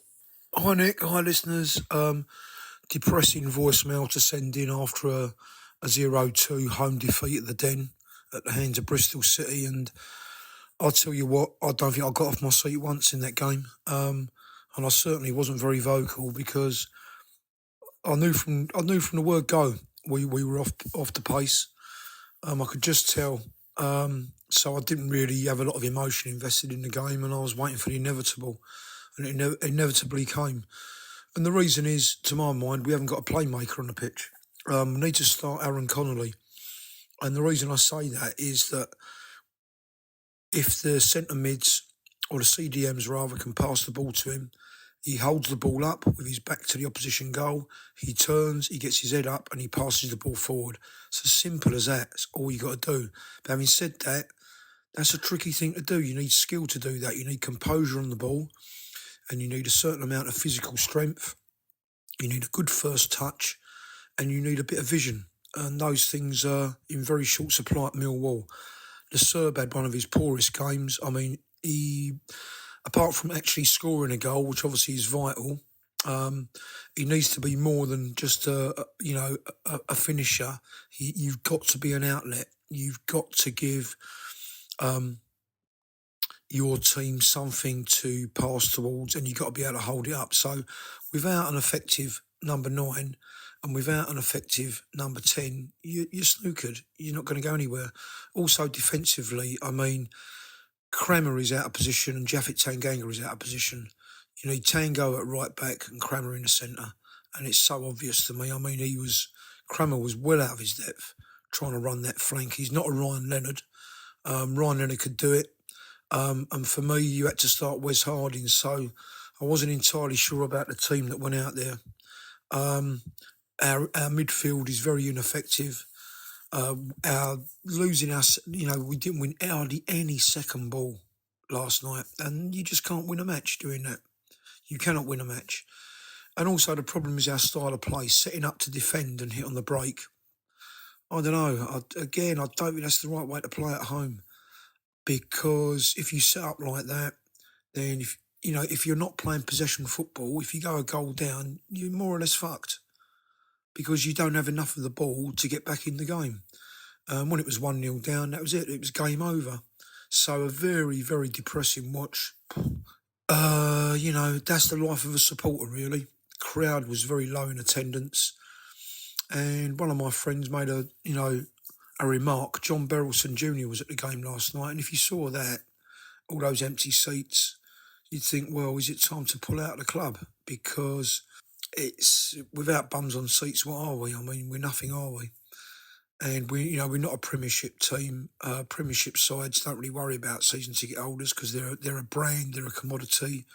Hi Nick, hi listeners. Depressing voicemail to send in after a 0-2 home defeat at the Den at the hands of Bristol City, and I'll tell you what, I don't think I got off my seat once in that game, and I certainly wasn't very vocal because I knew from the word go we were off the pace. I could just tell, so I didn't really have a lot of emotion invested in the game, and I was waiting for the inevitable, and it inevitably came. And the reason is, to my mind, we haven't got a playmaker on the pitch. We need to start Aaron Connolly. And the reason I say that is that if the centre mids, or the CDMs rather, can pass the ball to him, he holds the ball up with his back to the opposition goal, he turns, he gets his head up and he passes the ball forward. It's as simple as that. That's all you got to do. But having said that, that's a tricky thing to do. You need skill to do that. You need composure on the ball, and you need a certain amount of physical strength. You need a good first touch, and you need a bit of vision. And those things are in very short supply at Millwall. The Serb had one of his poorest games. I mean, he, apart from actually scoring a goal, which obviously is vital, he needs to be more than just a finisher. You've got to be an outlet. You've got to give your team something to pass towards, and you've got to be able to hold it up. So without an effective number 9 and without an effective number 10, you're snookered. You're not going to go anywhere. Also defensively, I mean, Kramer is out of position and Jaffet Tanganga is out of position. You need Tango at right back and Kramer in the centre, and it's so obvious to me. I mean, Kramer was well out of his depth trying to run that flank. He's not a Ryan Leonard. Ryan Leonard could do it. And for me, you had to start Wes Harding, so I wasn't entirely sure about the team that went out there. Our midfield is very ineffective. We didn't win hardly any second ball last night, and you just can't win a match doing that. You cannot win a match. And also the problem is our style of play, setting up to defend and hit on the break. I don't know. I don't think that's the right way to play at home. Because if you set up like that, then if you're not playing possession football, if you go a goal down, you're more or less fucked because you don't have enough of the ball to get back in the game. When it was 1-0 down, that was it. It was game over. So a very, very depressing watch. That's the life of a supporter, really. The crowd was very low in attendance. And one of my friends made a remark. John Berylson Jr. was at the game last night, and if you saw that, all those empty seats, you'd think, well, is it time to pull out of the club? Because it's without bums on seats, what are we? I mean, we're nothing, are we? And we're not a Premiership team. Premiership sides don't really worry about season ticket holders because they're a brand, they're a commodity.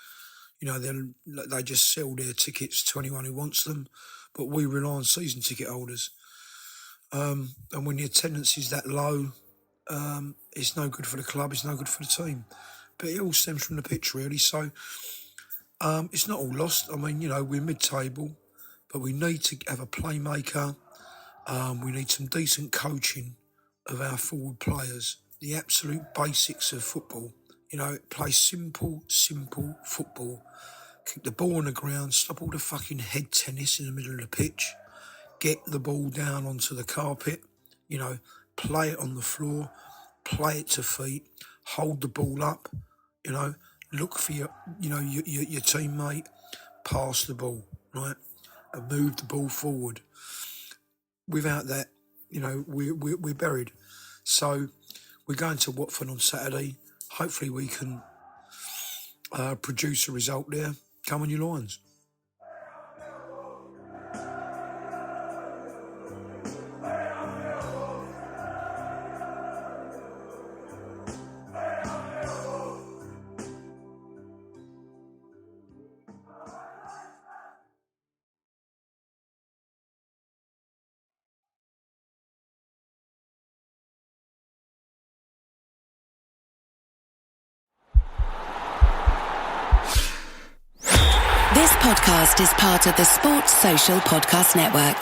They just sell their tickets to anyone who wants them. But we rely on season ticket holders. And when the attendance is that low, it's no good for the club, it's no good for the team. But it all stems from the pitch, really. So it's not all lost. I mean, we're mid-table, but we need to have a playmaker. We need some decent coaching of our forward players. The absolute basics of football. Play simple football. Kick the ball on the ground, stop all the fucking head tennis in the middle of the pitch. Get the ball down onto the carpet, play it on the floor, play it to feet, hold the ball up, look for your teammate, pass the ball, right, and move the ball forward. Without that, we're buried. So we're going to Watford on Saturday. Hopefully we can produce a result there. Come on, you Lions. podcast is part of the Sports Social Podcast Network.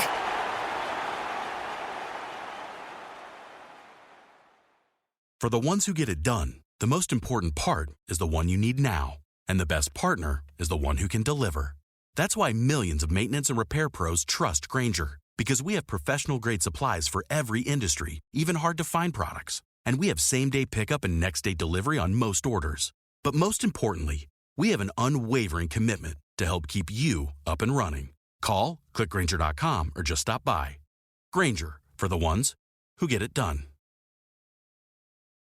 For the ones who get it done, the most important part is the one you need now. And the best partner is the one who can deliver. That's why millions of maintenance and repair pros trust Grainger, because we have professional-grade supplies for every industry, even hard-to-find products. And we have same-day pickup and next-day delivery on most orders. But most importantly, we have an unwavering commitment to help keep you up and running. Call, click Grainger.com, or just stop by. Grainger, for the ones who get it done.